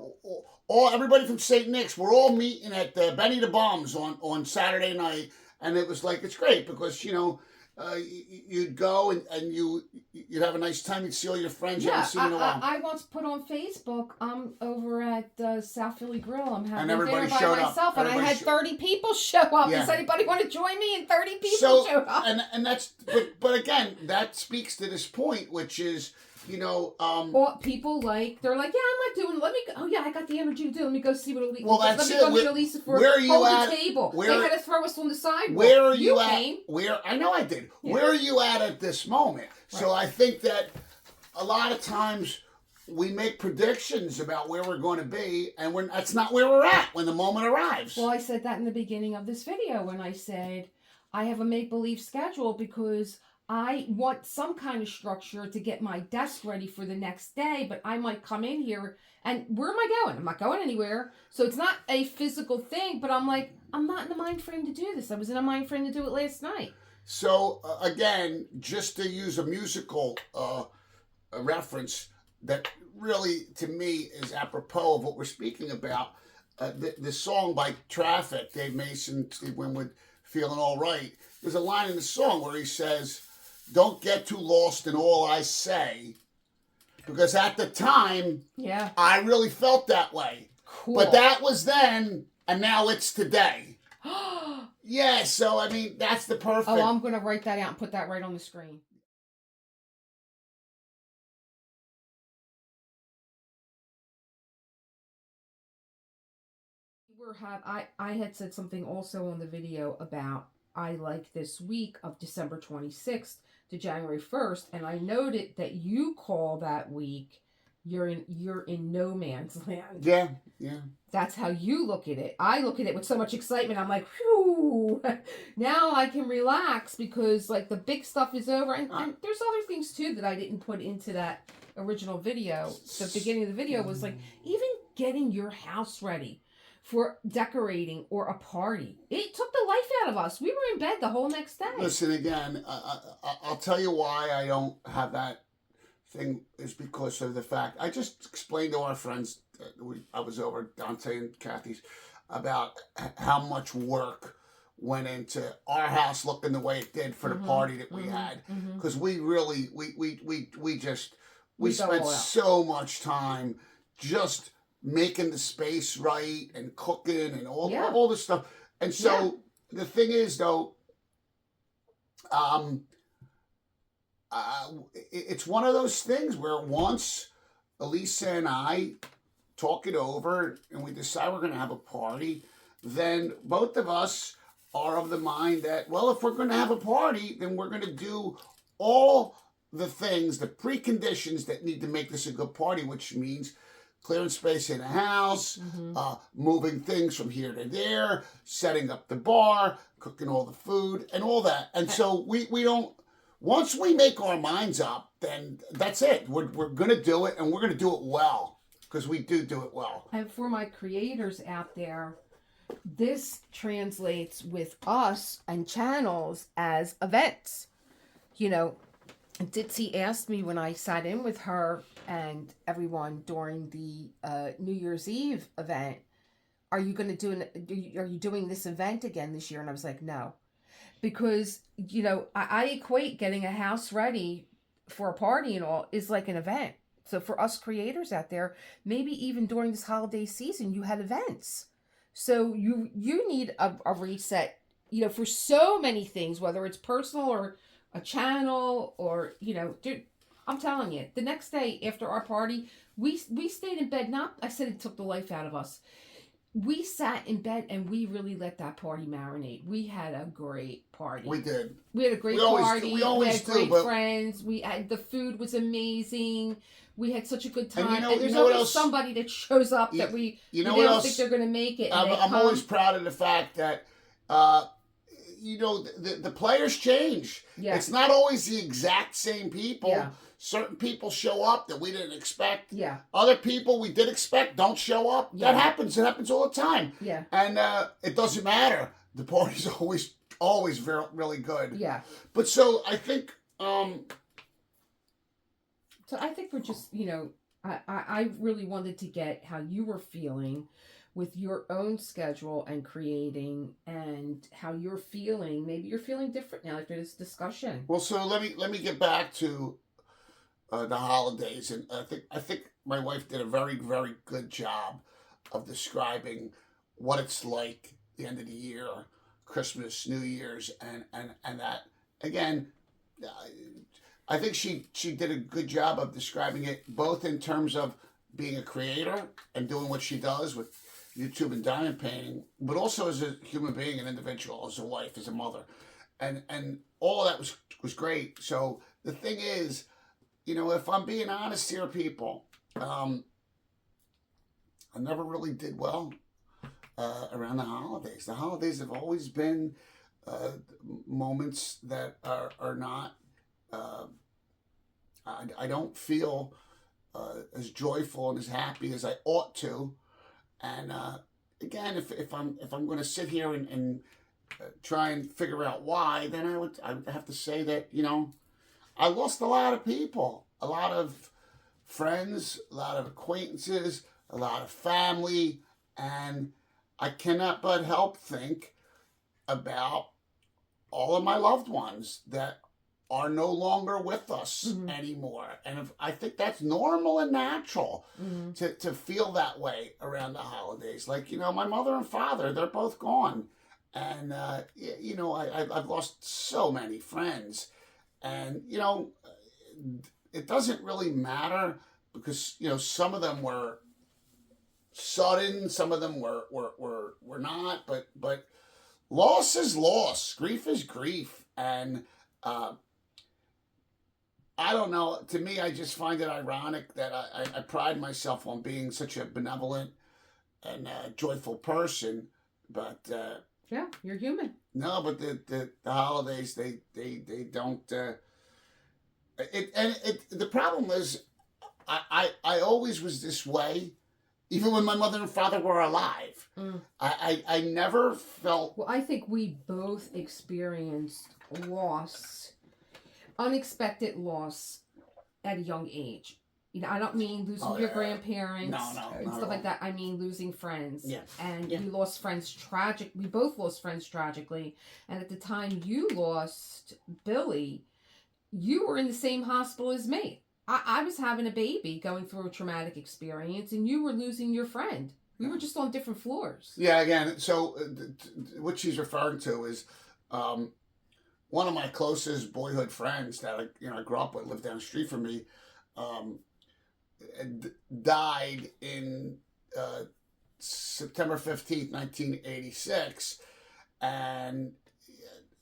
all, everybody from St. Nick's, we're all meeting at Benny the Bums on Saturday night, and it was like, it's great because you'd go and you'd have a nice time. You'd see all your friends you haven't seen in a while. I once put on Facebook, I'm over at South Philly Grill. I'm having dinner by myself, and I had 30 people show up. Does anybody want to join me? And 30 people showed up. And that's, but again, that speaks to this point, which is, well, people they're like, yeah, I'm not doing. I got the energy to do. Let me go see what Elisa. Well, that's let me go meet Elisa for the table. They had to throw us on the sidewalk. Where are you at? I know I did. Yeah. Where are you at this moment? Right. So I think that a lot of times we make predictions about where we're going to be, and that's not where we're at when the moment arrives. Well, I said that in the beginning of this video when I said I have a make-believe schedule because I want some kind of structure to get my desk ready for the next day, but I might come in here and where am I going? I'm not going anywhere. So it's not a physical thing, but I'm like, I'm not in the mind frame to do this. I was in a mind frame to do it last night. So again, just to use a musical a reference that really, to me, is apropos of what we're speaking about, the song by Traffic, Dave Mason, Steve Winwood, Feeling All Right. There's a line in the song where he says, don't get too lost in all I say, because at the time, I really felt that way. Cool. But that was then, and now it's today. Yeah, so I mean, that's the perfect. Oh, I'm going to write that out and put that right on the screen. I had said something also on the video about I like this week of December 26th to January 1st, and I noted that you call that week you're in no man's land. Yeah. That's how you look at it. I look at it with so much excitement. I'm like, whew, now I can relax because like the big stuff is over, and there's other things too that I didn't put into that original video. The beginning of the video was like even getting your house ready for decorating or a party. It took the life out of us. We were in bed the whole next day. Listen, again, I'll tell you why I don't have that thing is because of the fact, I just explained to our friends, I was over at Dante and Kathy's, about how much work went into our house looking the way it did for the party that we had. Because we really, we spent so much time just making the space right and cooking and all this stuff. And so the thing is, though, um, it's one of those things where once Elisa and I talk it over and we decide we're going to have a party, then both of us are of the mind that, well, if we're going to have a party, then we're going to do all the things, the preconditions that need to make this a good party, which means clearing space in the house, moving things from here to there, setting up the bar, cooking all the food, and all that. And so we don't, once we make our minds up, then that's it. We're going to do it, and we're going to do it well, because we do it well. And for my creators out there, this translates with us and channels as events. You know, Ditzy asked me when I sat in with her and everyone during the New Year's Eve event, are you doing this event again this year? And I was like, no. Because, you know, I equate getting a house ready for a party and all is like an event. So for us creators out there, maybe even during this holiday season, you had events. So you need a reset, you know, for so many things, whether it's personal or a channel or, you know, dude, I'm telling you, the next day after our party, we stayed in bed. Not, I said it took the life out of us. We sat in bed and we really let that party marinate. We had a great party. We did. We had a great party. We had great friends. The food was amazing. We had such a good time. And there's always somebody that shows up that we don't think they're going to make it. I'm always proud of the fact that, you know, the players change. Yeah. It's not always the exact same people. Yeah. Certain people show up that we didn't expect. Yeah. Other people we did expect don't show up. Yeah. That happens. It happens all the time. Yeah. And it doesn't matter. The party's always really good. Yeah. But so I think... So I think we're just, you know, I really wanted to get how you were feeling with your own schedule and creating, and how you're feeling. Maybe you're feeling different now after this discussion. Well, so let me get back to the holidays, and I think my wife did a very, very good job of describing what it's like the end of the year, Christmas, New Year's, and that again. I think she did a good job of describing it, both in terms of being a creator and doing what she does with YouTube and diamond painting, but also as a human being, an individual, as a wife, as a mother, and all of that was great. So the thing is, you know, if I'm being honest here, people, I never really did well around the holidays. The holidays have always been moments that are not. I don't feel as joyful and as happy as I ought to, and again, if I'm going to sit here and try and figure out why, then I would have to say that, you know, I lost a lot of people, a lot of friends, a lot of acquaintances, a lot of family, and I cannot but help think about all of my loved ones that are no longer with us anymore. And I think that's normal and natural to feel that way around the holidays. Like, you know, my mother and father, they're both gone. And, you know, I've lost so many friends. And, you know, it doesn't really matter because, you know, some of them were sudden, some of them were not. But loss is loss. Grief is grief. And, I don't know. To me, I just find it ironic that I pride myself on being such a benevolent and joyful person, but yeah, you're human. No, but the holidays they don't. The problem is, I always was this way, even when my mother and father were alive. I never felt. Well, I think we both experienced loss. Unexpected loss at a young age. You know, I don't mean losing your grandparents and stuff like that. I mean losing friends. Yeah. And we lost friends we both lost friends tragically. And at the time you lost Billy, you were in the same hospital as me. I was having a baby going through a traumatic experience, and you were losing your friend. We were just on different floors. Yeah, again, so what she's referring to is one of my closest boyhood friends that I grew up with, lived down the street from me, um, died in uh, September 15th, 1986, and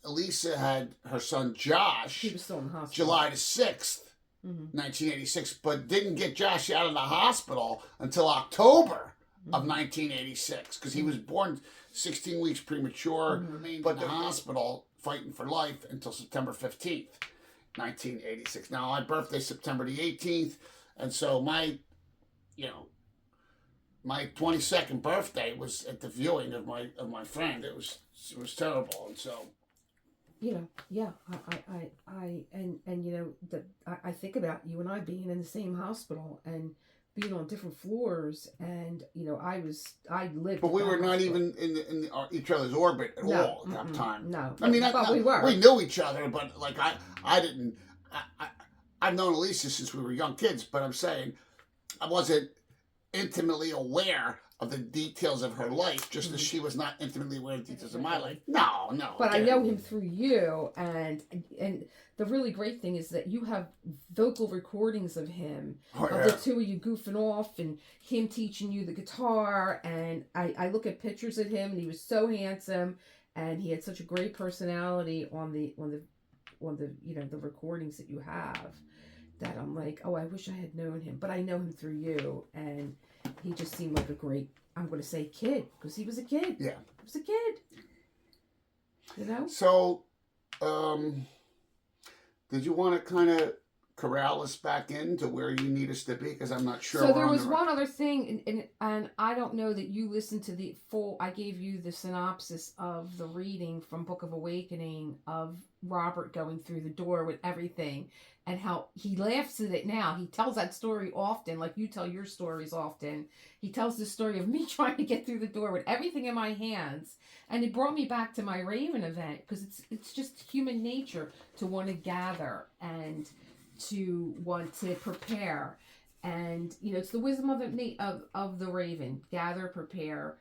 Elisa had her son Josh. He was still in the hospital. July the 6th, 1986, but didn't get Josh out of the hospital until October of 1986 because he was born 16 weeks premature, remained in the hospital fighting for life until September 15th, 1986. Now, my birthday September the 18th, and so my 22nd birthday was at the viewing of my friend. It was terrible, and so. Yeah, I think about you and I being in the same hospital and being on different floors, and I lived. But we were not even in each other's orbit at all at that time. No, I mean, but we were. We knew each other, but like I didn't. I've known Elisa since we were young kids, but I'm saying I wasn't intimately aware of the details of her life, just as she was not intimately aware of the details of my life. No. But I know him through you, and the really great thing is that you have vocal recordings of him, of the two of you goofing off, and him teaching you the guitar. And I look at pictures of him, and he was so handsome, and he had such a great personality on the the recordings that you have. That I'm like, oh, I wish I had known him, but I know him through you, and he just seemed like a great, I'm going to say kid, because he was a kid. Yeah. He was a kid. So, did you want to kind of corral us back into where you need us to be? Because I'm not sure. So there was one other thing, and I don't know that you listened to the full, I gave you the synopsis of the reading from Book of Awakening of Robert going through the door with everything, and how he laughs at it now. He tells that story often, like you tell your stories often. He tells the story of me trying to get through the door with everything in my hands. And it brought me back to my Raven event, because it's just human nature to want to gather and to want to prepare. And, it's the wisdom of the Raven. Gather, prepare,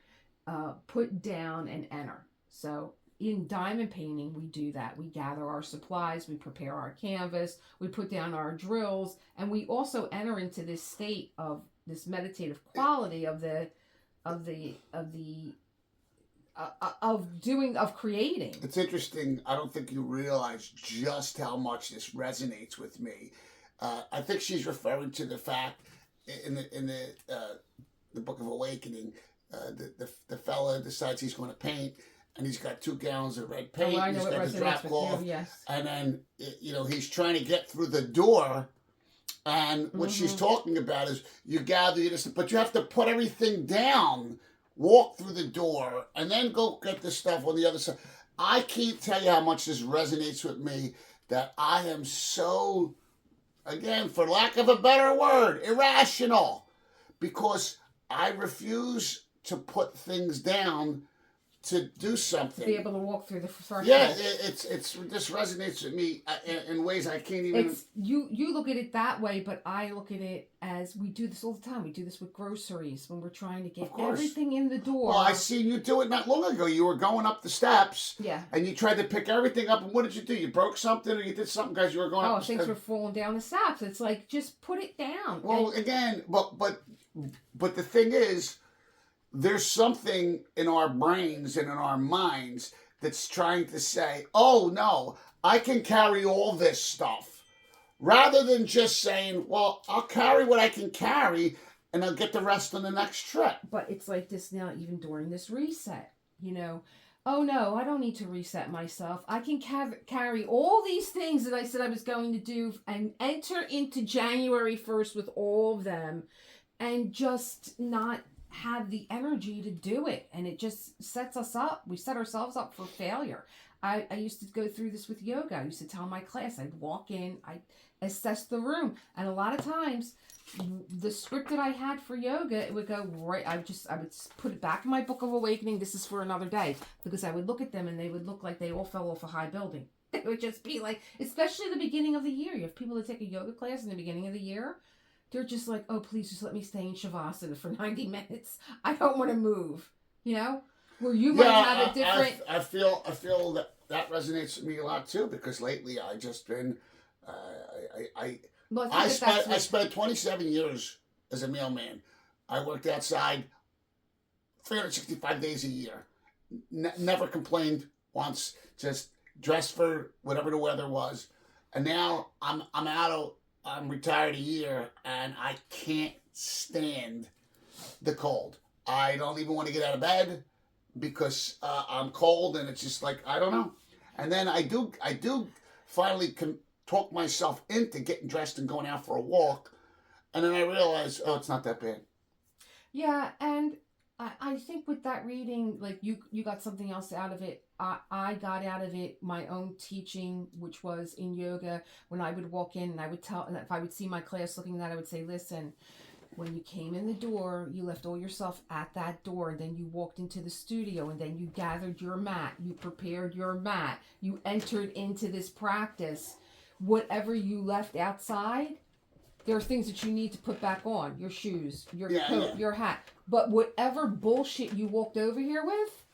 put down, and enter. So in diamond painting, we do that. We gather our supplies, we prepare our canvas, we put down our drills, and we also enter into this state of this meditative quality of creating. It's interesting. I don't think you realize just how much this resonates with me. I think she's referring to the fact in the Book of Awakening, the fella decides he's going to paint. And he's got 2 gallons of red paint. I know he's got the drop cloth. Yes. And then, he's trying to get through the door. And what she's talking about is you gather, but you have to put everything down, walk through the door, and then go get the stuff on the other side. I can't tell you how much this resonates with me, that I am so, again, for lack of a better word, irrational. Because I refuse to put things down to do something. Be able to walk through the threshold. Yeah, it's this resonates with me in ways I can't even. It's you look at it that way, but I look at it as we do this all the time. We do this with groceries when we're trying to get everything in the door. Well, I seen you do it not long ago. You were going up the steps. Yeah. And you tried to pick everything up. And what did you do? You broke something, or you did something because you were going up the steps? Things were falling down the steps. It's like, just put it down. Well, again, but the thing is, there's something in our brains and in our minds that's trying to say, oh, no, I can carry all this stuff. Rather than just saying, well, I'll carry what I can carry and I'll get the rest on the next trip. But it's like this now, even during this reset, oh, no, I don't need to reset myself. I can carry all these things that I said I was going to do and enter into January 1st with all of them and just not have the energy to do it, and it just sets us up. We set ourselves up for failure. I used to go through this with yoga. I used to tell my class, I'd walk in, I'd assess the room, and a lot of times the script that I had for yoga, it would go right. I would put it back in my Book of Awakening. This is for another day, because I would look at them and they would look like they all fell off a high building. It would just be like, especially the beginning of the year. You have people that take a yoga class in the beginning of the year. they're just like, oh, please just let me stay in Shavasana for 90 minutes. I don't want to move, you know? Where you might have a different... I feel that resonates with me a lot too, because lately I just been, I spent 27 years as a mailman. I worked outside 365 days a year. Never complained once, just dressed for whatever the weather was. And now I'm retired a year, and I can't stand the cold. I don't even want to get out of bed because I'm cold, and it's just like, I don't know. And then I do finally talk myself into getting dressed and going out for a walk, and then I realize, oh, it's not that bad. Yeah, and I think with that reading, like you got something else out of it. I got out of it my own teaching, which was in yoga, when I would walk in and I would tell, and if I would see my class looking at that, I would say, listen, when you came in the door, you left all yourself at that door, and then you walked into the studio, and then you gathered your mat, you prepared your mat, you entered into this practice. Whatever you left outside, there are things that you need to put back on, your shoes, your coat, your hat. But whatever bullshit you walked over here with,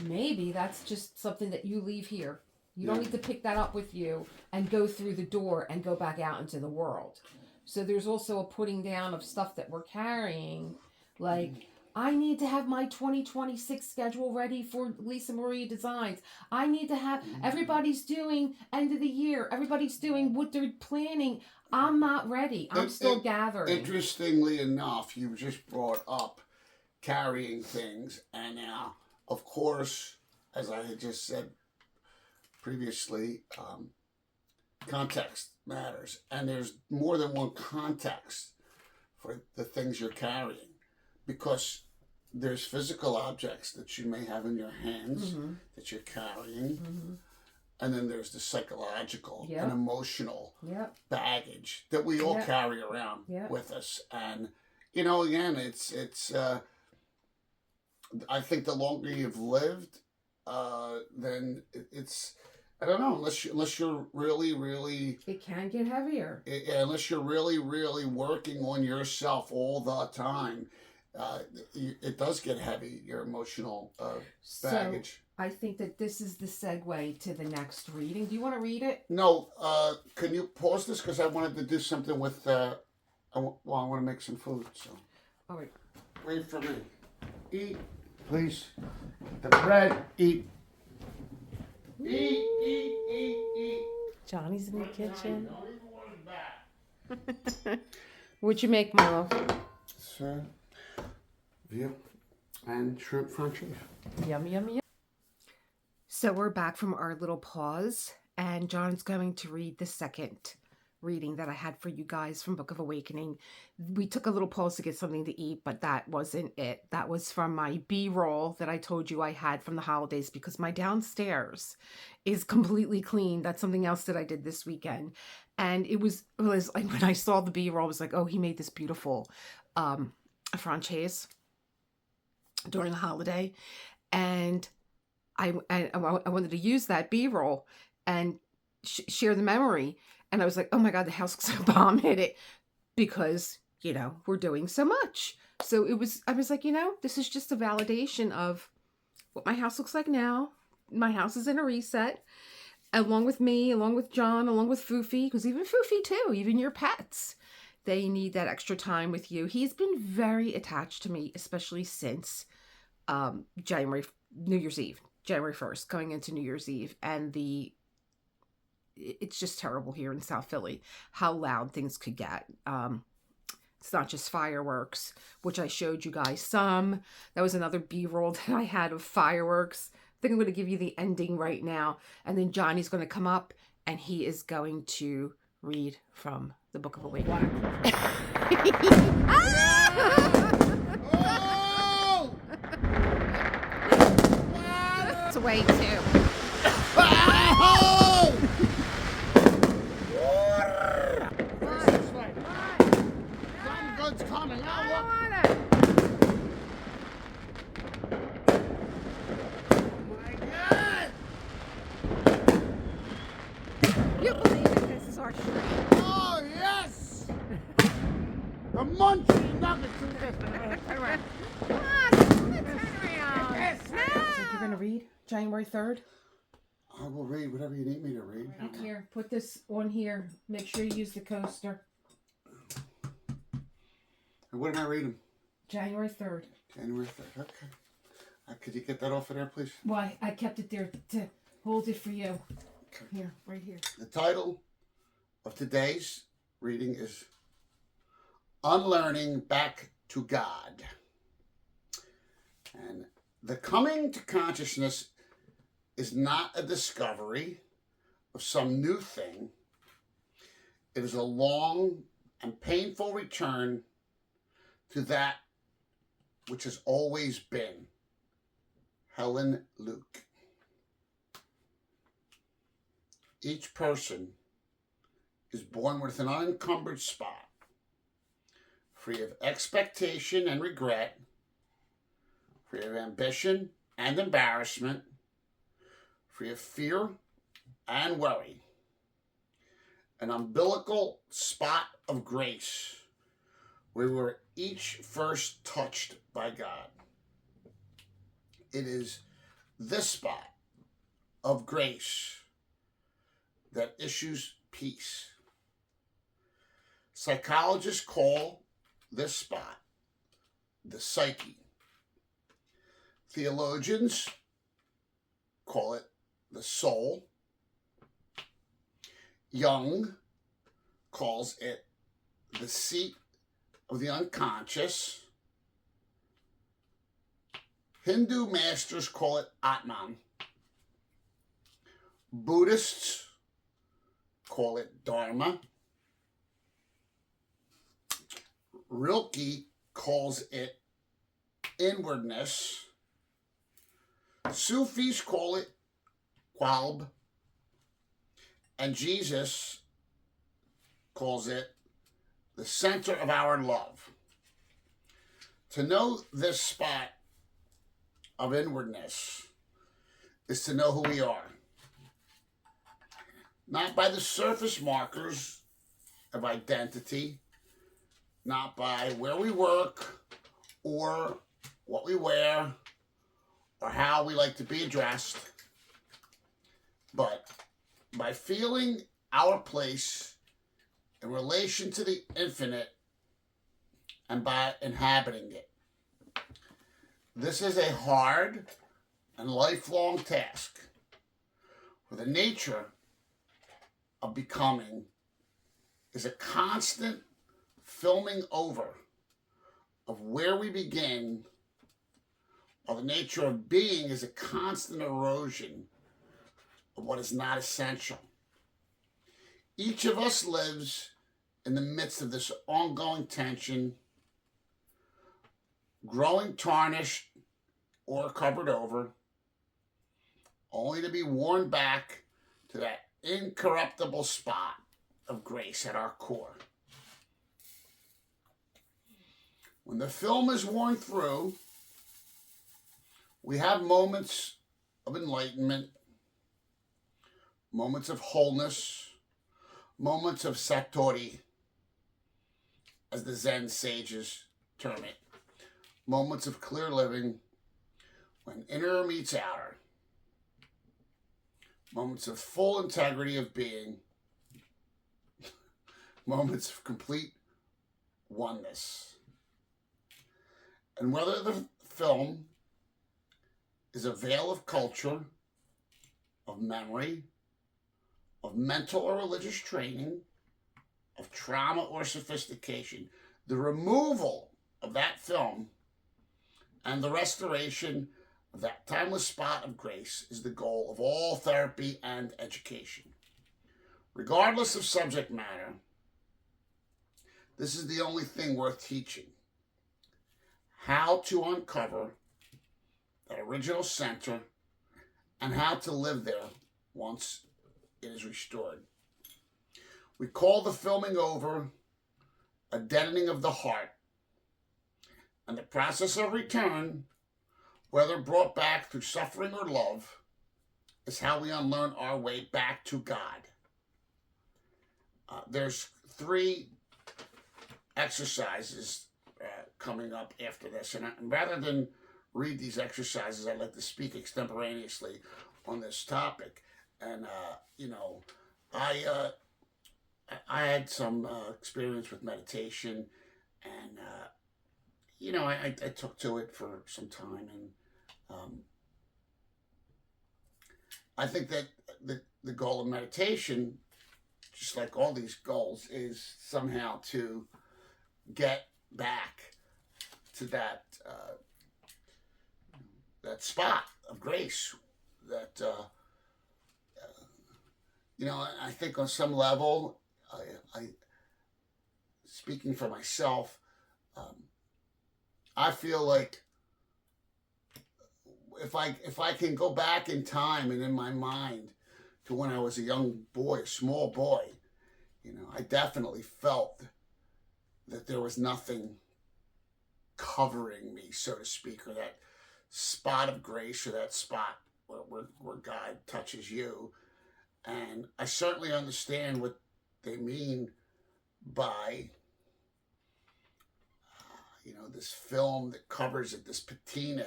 maybe that's just something that you leave here. You don't need to pick that up with you and go through the door and go back out into the world. So there's also a putting down of stuff that we're carrying. Like, I need to have my 2026 schedule ready for Lisa Marie Designs. I need to have, everybody's doing end of the year. Everybody's doing what they're planning. I'm not ready. I'm still gathering. Interestingly enough, you just brought up carrying things. And now, of course, as I had just said previously, context matters. And there's more than one context for the things you're carrying, because there's physical objects that you may have in your hands that you're carrying. And then there's the psychological and emotional baggage that we all carry around with us. And, you know, again, it's I think the longer you've lived, then it's, I don't know, unless you're really... It can get heavier. Unless you're really working on yourself all the time, it does get heavy, your emotional baggage. So I think that this is the segue to the next reading. Do you want to read it? No. Can you pause this? Because I wanted to do something with... I want to make some food, so... All right. Wait for me. Eat, please. The bread, eat. Eat. Johnny's in the kitchen. Don't even want it back. What'd you make, Milo? Sir, veal and shrimp franchise. Yummy. So we're back from our little pause, and John's going to read the second reading that I had for you guys from Book of Awakening. We took a little pause to get something to eat, but that wasn't it. That was from my B-roll that I told you I had from the holidays, because my downstairs is completely clean. That's something else that I did this weekend. And it was like, when I saw the B-roll, I was like, oh, he made this beautiful franchise during the holiday. And I wanted to use that B-roll and share the memory. And I was like, oh my God, the house looks so bomb hit it, because, you know, we're doing so much. So I was like, you know, this is just a validation of what my house looks like now. My house is in a reset, along with me, along with John, along with Foofy, because even Foofy too, even your pets, they need that extra time with you. He's been very attached to me, especially since New Year's Eve, January 1st, going into New Year's Eve. And it's just terrible here in South Philly, how loud things could get. It's not just fireworks, which I showed you guys some. That was another B-roll that I had of fireworks. I think I'm going to give you the ending right now. And then Johnny's going to come up and he is going to read from the Book of Awakening. Oh! It's away too. Oh! Some good's coming. You believe it? This is our street. Oh, yes! you're going to read? January 3rd? I will read whatever you need me to read. Right here. Put this on here. Make sure you use the coaster. And what am I reading? January 3rd. January 3rd. Okay. Could you get that off of there, please? Why? I kept it there to hold it for you. Okay. Here, right here. The title of today's reading is Unlearning Back to God. And the coming to consciousness is not a discovery of some new thing. It is a long and painful return to that which has always been. Helen Luke. Each person is born with an unencumbered spot, free of expectation and regret, free of ambition and embarrassment, free of fear and worry. An umbilical spot of grace where we were each first touched by God. It is this spot of grace that issues peace. Psychologists call this spot the psyche. Theologians call it the soul. Jung calls it the seat of the unconscious. Hindu masters call it Atman. Buddhists call it Dharma. Rilke calls it inwardness. Sufis call it Qalb. And Jesus calls it the center of our love. To know this spot of inwardness is to know who we are. Not by the surface markers of identity, not by where we work or what we wear or how we like to be addressed, but by feeling our place in relation to the infinite and by inhabiting it. This is a hard and lifelong task, for the nature of becoming is a constant filming over of where we begin, while the nature of being is a constant erosion of what is not essential. Each of us lives in the midst of this ongoing tension, growing tarnished or covered over, only to be worn back to that incorruptible spot of grace at our core. When the film is worn through, we have moments of enlightenment, moments of wholeness, moments of satori, as the Zen sages term it, moments of clear living when inner meets outer, moments of full integrity of being, moments of complete oneness. And whether the film is a veil of culture, of memory, of mental or religious training, of trauma or sophistication, the removal of that film and the restoration of that timeless spot of grace is the goal of all therapy and education. Regardless of subject matter, this is the only thing worth teaching. How to uncover that original center and how to live there once it is restored. We call the filming over a deadening of the heart, and the process of return, whether brought back through suffering or love, is how we unlearn our way back to God. There's 3 exercises coming up after this, and rather than read these exercises, I'd like to speak extemporaneously on this topic. And, I, I had some experience with meditation, and, I took to it for some time. And I think that the goal of meditation, just like all these goals, is somehow to get back to that that spot of grace. That I think on some level, I speaking for myself, I feel like if I can go back in time and in my mind to when I was a young boy, a small boy, I definitely felt that there was nothing covering me, so to speak, or that spot of grace, or that spot where God touches you. And I certainly understand what they mean by this film that covers it, this patina,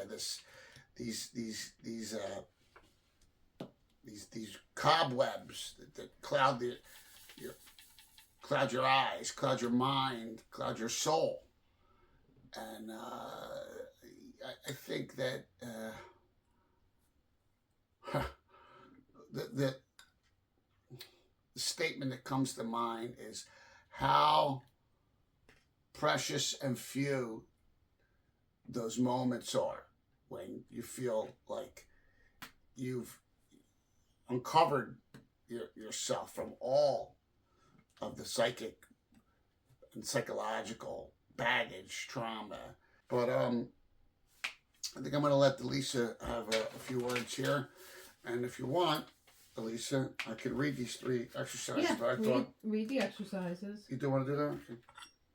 these cobwebs that cloud cloud your eyes, cloud your mind, cloud your soul. And I think that the statement that comes to mind is how precious and few those moments are when you feel like you've uncovered yourself from all of the psychic and psychological baggage, trauma. But I think I'm going to let Elisa have a few words here. And if you want, Elisa, I can read these 3 exercises. Yeah, But I thought read the exercises. You do want to do that? Okay.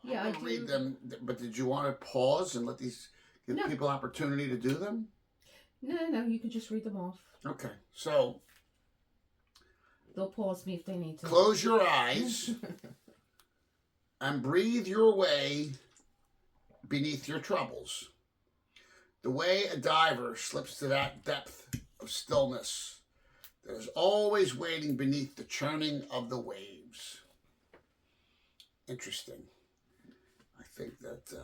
Yeah, I do. Read them, but did you want to pause and let these give people opportunity to do them? No, you can just read them off. Okay, so they'll pause me if they need to. Close your eyes and breathe your way beneath your troubles. The way a diver slips to that depth of stillness that is always waiting beneath the churning of the waves. Interesting. I think that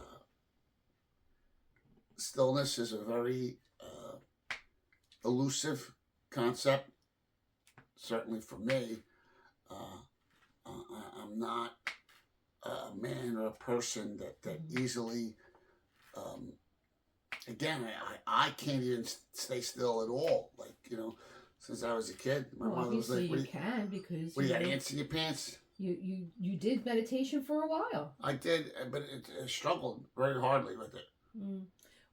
stillness is a very elusive concept, certainly for me. I'm not a man or a person that easily, again, I can't even stay still at all. Like, since I was a kid, my mother was like, you can, because what, you got ants in your pants? You did meditation for a while. I did, but I struggled very hardly with it.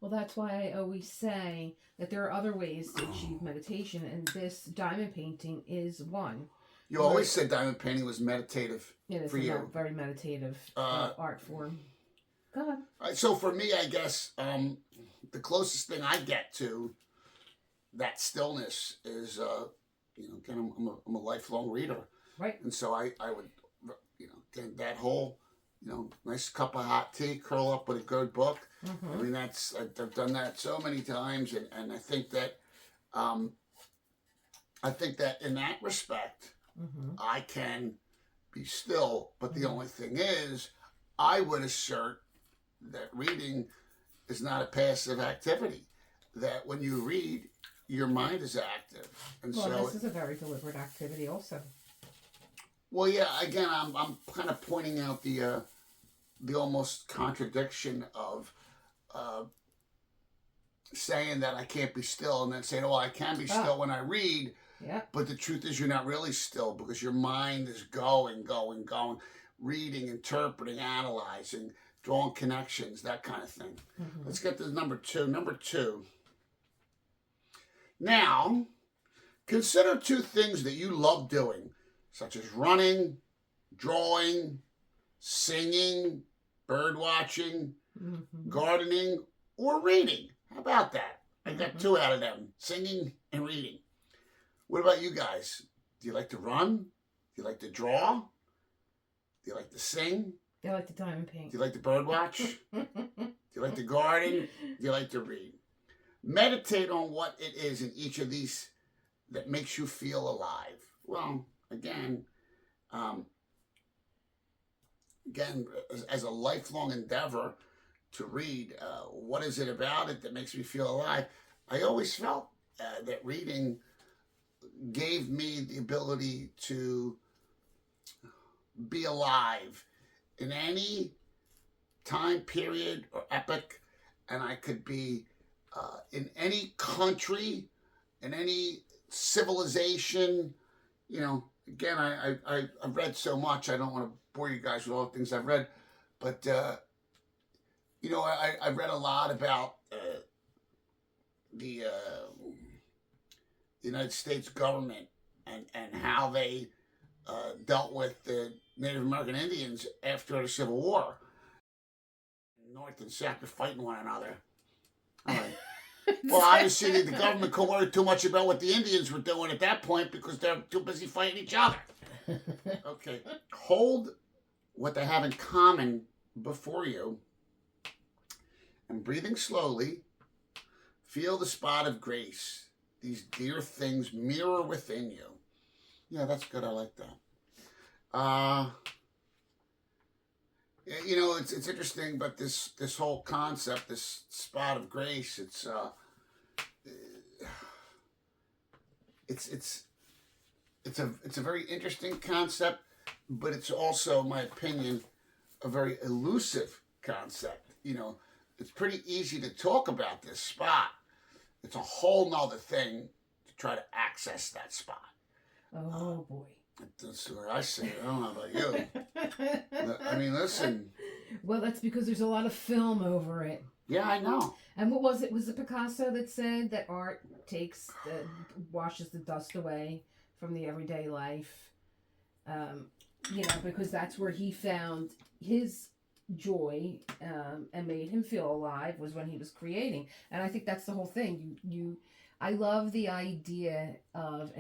Well, that's why I always say that there are other ways to achieve meditation, and this diamond painting is one. You always said diamond painting was meditative for you. It's a very meditative art form. Go ahead. So for me, I guess the closest thing I get to that stillness is, again, I'm a lifelong reader. Right. And so I would, get that whole, nice cup of hot tea, curl up with a good book. Mm-hmm. I mean, I've done that so many times, and I think that, in that respect, I can be still. But the only thing is, I would assert that reading is not a passive activity. That when you read, your mind is active, and this is a very deliberate activity, also. Well, yeah. Again, I'm kind of pointing out the almost contradiction of saying that I can't be still, and then saying, "Oh, I can be still when I read." Yeah. But the truth is, you're not really still, because your mind is going, reading, interpreting, analyzing, drawing connections, that kind of thing. Mm-hmm. Let's get to number 2. Number 2. Now, consider 2 things that you love doing, such as running, drawing, singing, bird watching, gardening, or reading. How about that? I got 2 out of them, singing and reading. What about you guys? Do you like to run? Do you like to draw? Do you like to sing? I like to diamond paint. Do you like to bird watch? Do you like to garden? Do you like to read? meditate on what it is in each of these that makes you feel alive. Well, again, um, as a lifelong endeavor to read, what is it about it that makes me feel alive? I always felt that reading gave me the ability to be alive in any time period or epoch, and I could be in any country, in any civilization. You know, again, I've read so much. I don't want to bore you guys with all the things I've read, but you know, I read a lot about the United States government and how they dealt with the Native American Indians after the Civil War. North and South are fighting one another. All right. Well, obviously, the government couldn't worry too much about what the Indians were doing at that point because they're too busy fighting each other. Okay. Hold what they have in common before you and breathing slowly, feel the spot of grace. These dear things mirror within you. Yeah, that's good. I like that. You know, it's interesting, but this whole concept, this spot of grace, it's a very interesting concept, but it's also, in my opinion, a very elusive concept. You know, it's pretty easy to talk about this spot. It's a whole nother thing to try to access that spot. Oh boy. That's the way I see it. I don't know about you. I mean, listen. Well, that's because there's a lot of film over it. Yeah, I know. And what was it? Was it Picasso that said that art washes the dust away from the everyday life? You know, because that's where he found his joy and made him feel alive, was when he was creating. And I think that's the whole thing. I love the idea of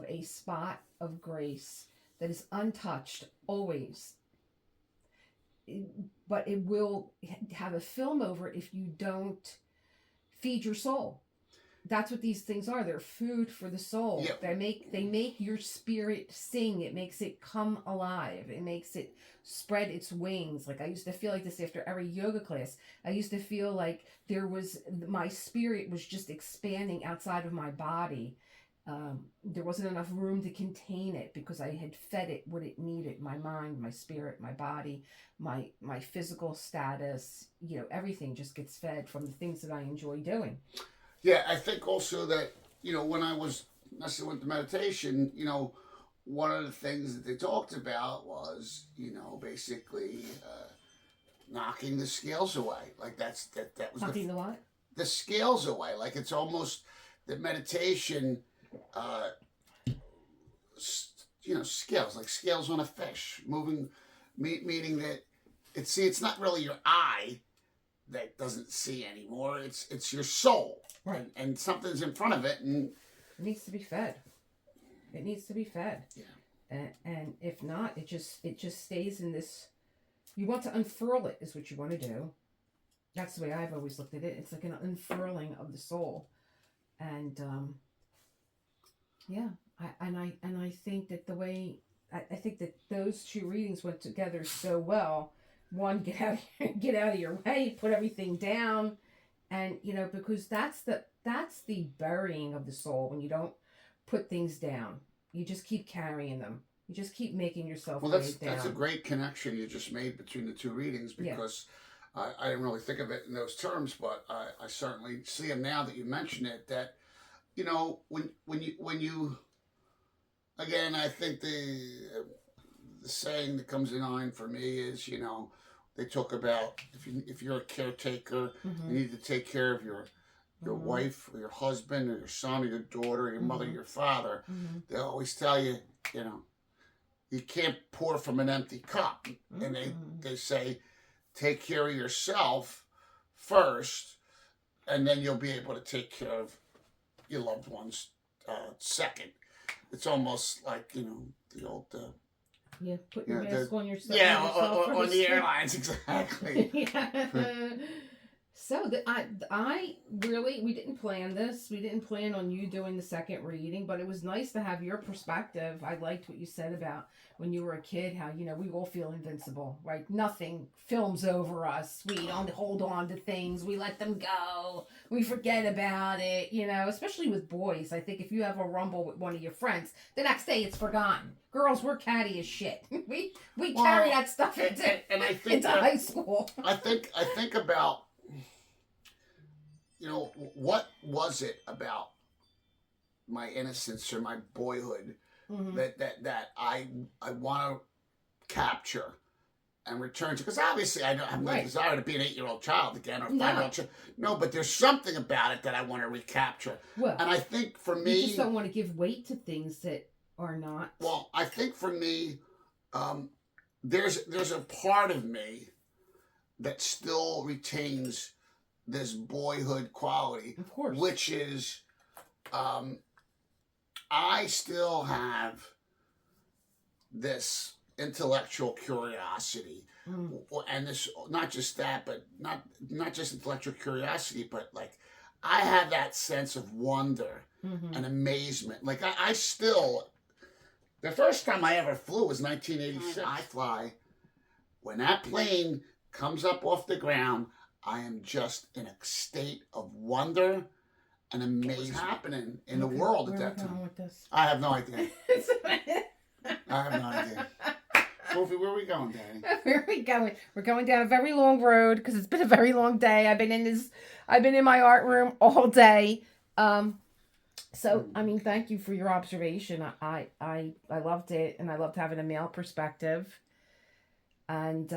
a spot of grace that is untouched always, but it will have a film over it if you don't feed your soul. That's what these things are. They're food for the soul. Yep. They make your spirit sing. It makes it come alive. It makes it spread its wings. Like, I used to feel like this after every yoga class. I used to feel like my spirit was just expanding outside of my body. There wasn't enough room to contain it because I had fed it what it needed. My mind, my spirit, my body, my physical status, you know, everything just gets fed from the things that I enjoy doing. Yeah, I think also that, you know, when I was messing with the meditation, you know, one of the things that they talked about was, you know, basically knocking the scales away. Like that was Knocking the what? The scales away. Like, it's almost the meditation, you know, scales, like scales on a fish, moving, meaning that it's not really your eye that doesn't see anymore. It's your soul. Right. And something's in front of it, and it needs to be fed. It needs to be fed. Yeah. And if not, it just stays in this. You want to unfurl it, is what you want to do. That's the way I've always looked at it. It's like an unfurling of the soul, and yeah. I think that I think that those two readings went together so well. One, get out of your way, put everything down, and you know, because that's the burying of the soul, when you don't put things down. You just keep carrying them. You just keep making yourself down. That's a great connection you just made between the two readings, because I didn't really think of it in those terms, but I certainly see them now that you mention it. That, you know, when you again, I think the saying that comes in mind for me is, you know, they talk about if you're a caretaker, you need to take care of your wife or your husband or your son or your daughter or your mother or your father. They always tell you, you know, you can't pour from an empty cup. And they say, take care of yourself first, and then you'll be able to take care of your loved ones second. It's almost like, you know, the old... put your mask on yourself. Yeah, on the airlines, exactly. So I really, we didn't plan this. We didn't plan on you doing the second reading, but it was nice to have your perspective. I liked what you said about when you were a kid, how, we all feel invincible, right? Nothing films over us. We don't hold on to things. We let them go. We forget about it, especially with boys. I think if you have a rumble with one of your friends, the next day it's forgotten. Girls, we're catty as shit. We carry that stuff and I think into high school. I think about, what was it about my innocence or my boyhood that I want to capture and return to? Because obviously I don't have no desire to be an 8-year-old child again or a 5-year-old child. No, but there's something about it that I want to recapture. Well, and I think for me, you just don't want to give weight to things that are not. Well, I think for me, there's a part of me that still retains this boyhood quality, of course, which is, I still have this intellectual curiosity, and this, not just that, but not just intellectual curiosity, but like I have that sense of wonder and amazement. Like I still, the first time I ever flew was 1986. I fly. When that plane comes up off the ground, I am just in a state of wonder and amazement happening in the world at that time. With this? I have no idea. I have no idea. Sophie, where are we going, Daddy? Where are we going? We're going down a very long road because it's been a very long day. I've been in my art room all day. So, I mean, thank you for your observation. I loved it, and I loved having a male perspective. And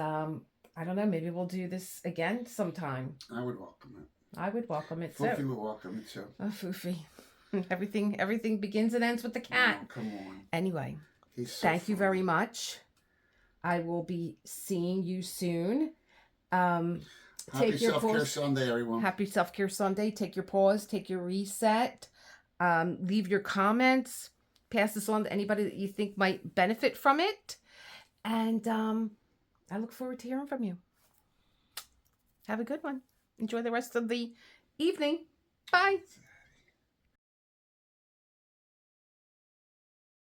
I don't know, maybe we'll do this again sometime. I would welcome it. I would welcome it too. Foofy would welcome it too. Oh, Foofy. Everything begins and ends with the cat. Oh, come on. Anyway, Thank you very much. I will be seeing you soon. Happy Self-Care Sunday, everyone. Happy Self-Care Sunday. Take your pause. Take your reset. Leave your comments. Pass this on to anybody that you think might benefit from it. And I look forward to hearing from you. Have a good one. Enjoy the rest of the evening. Bye.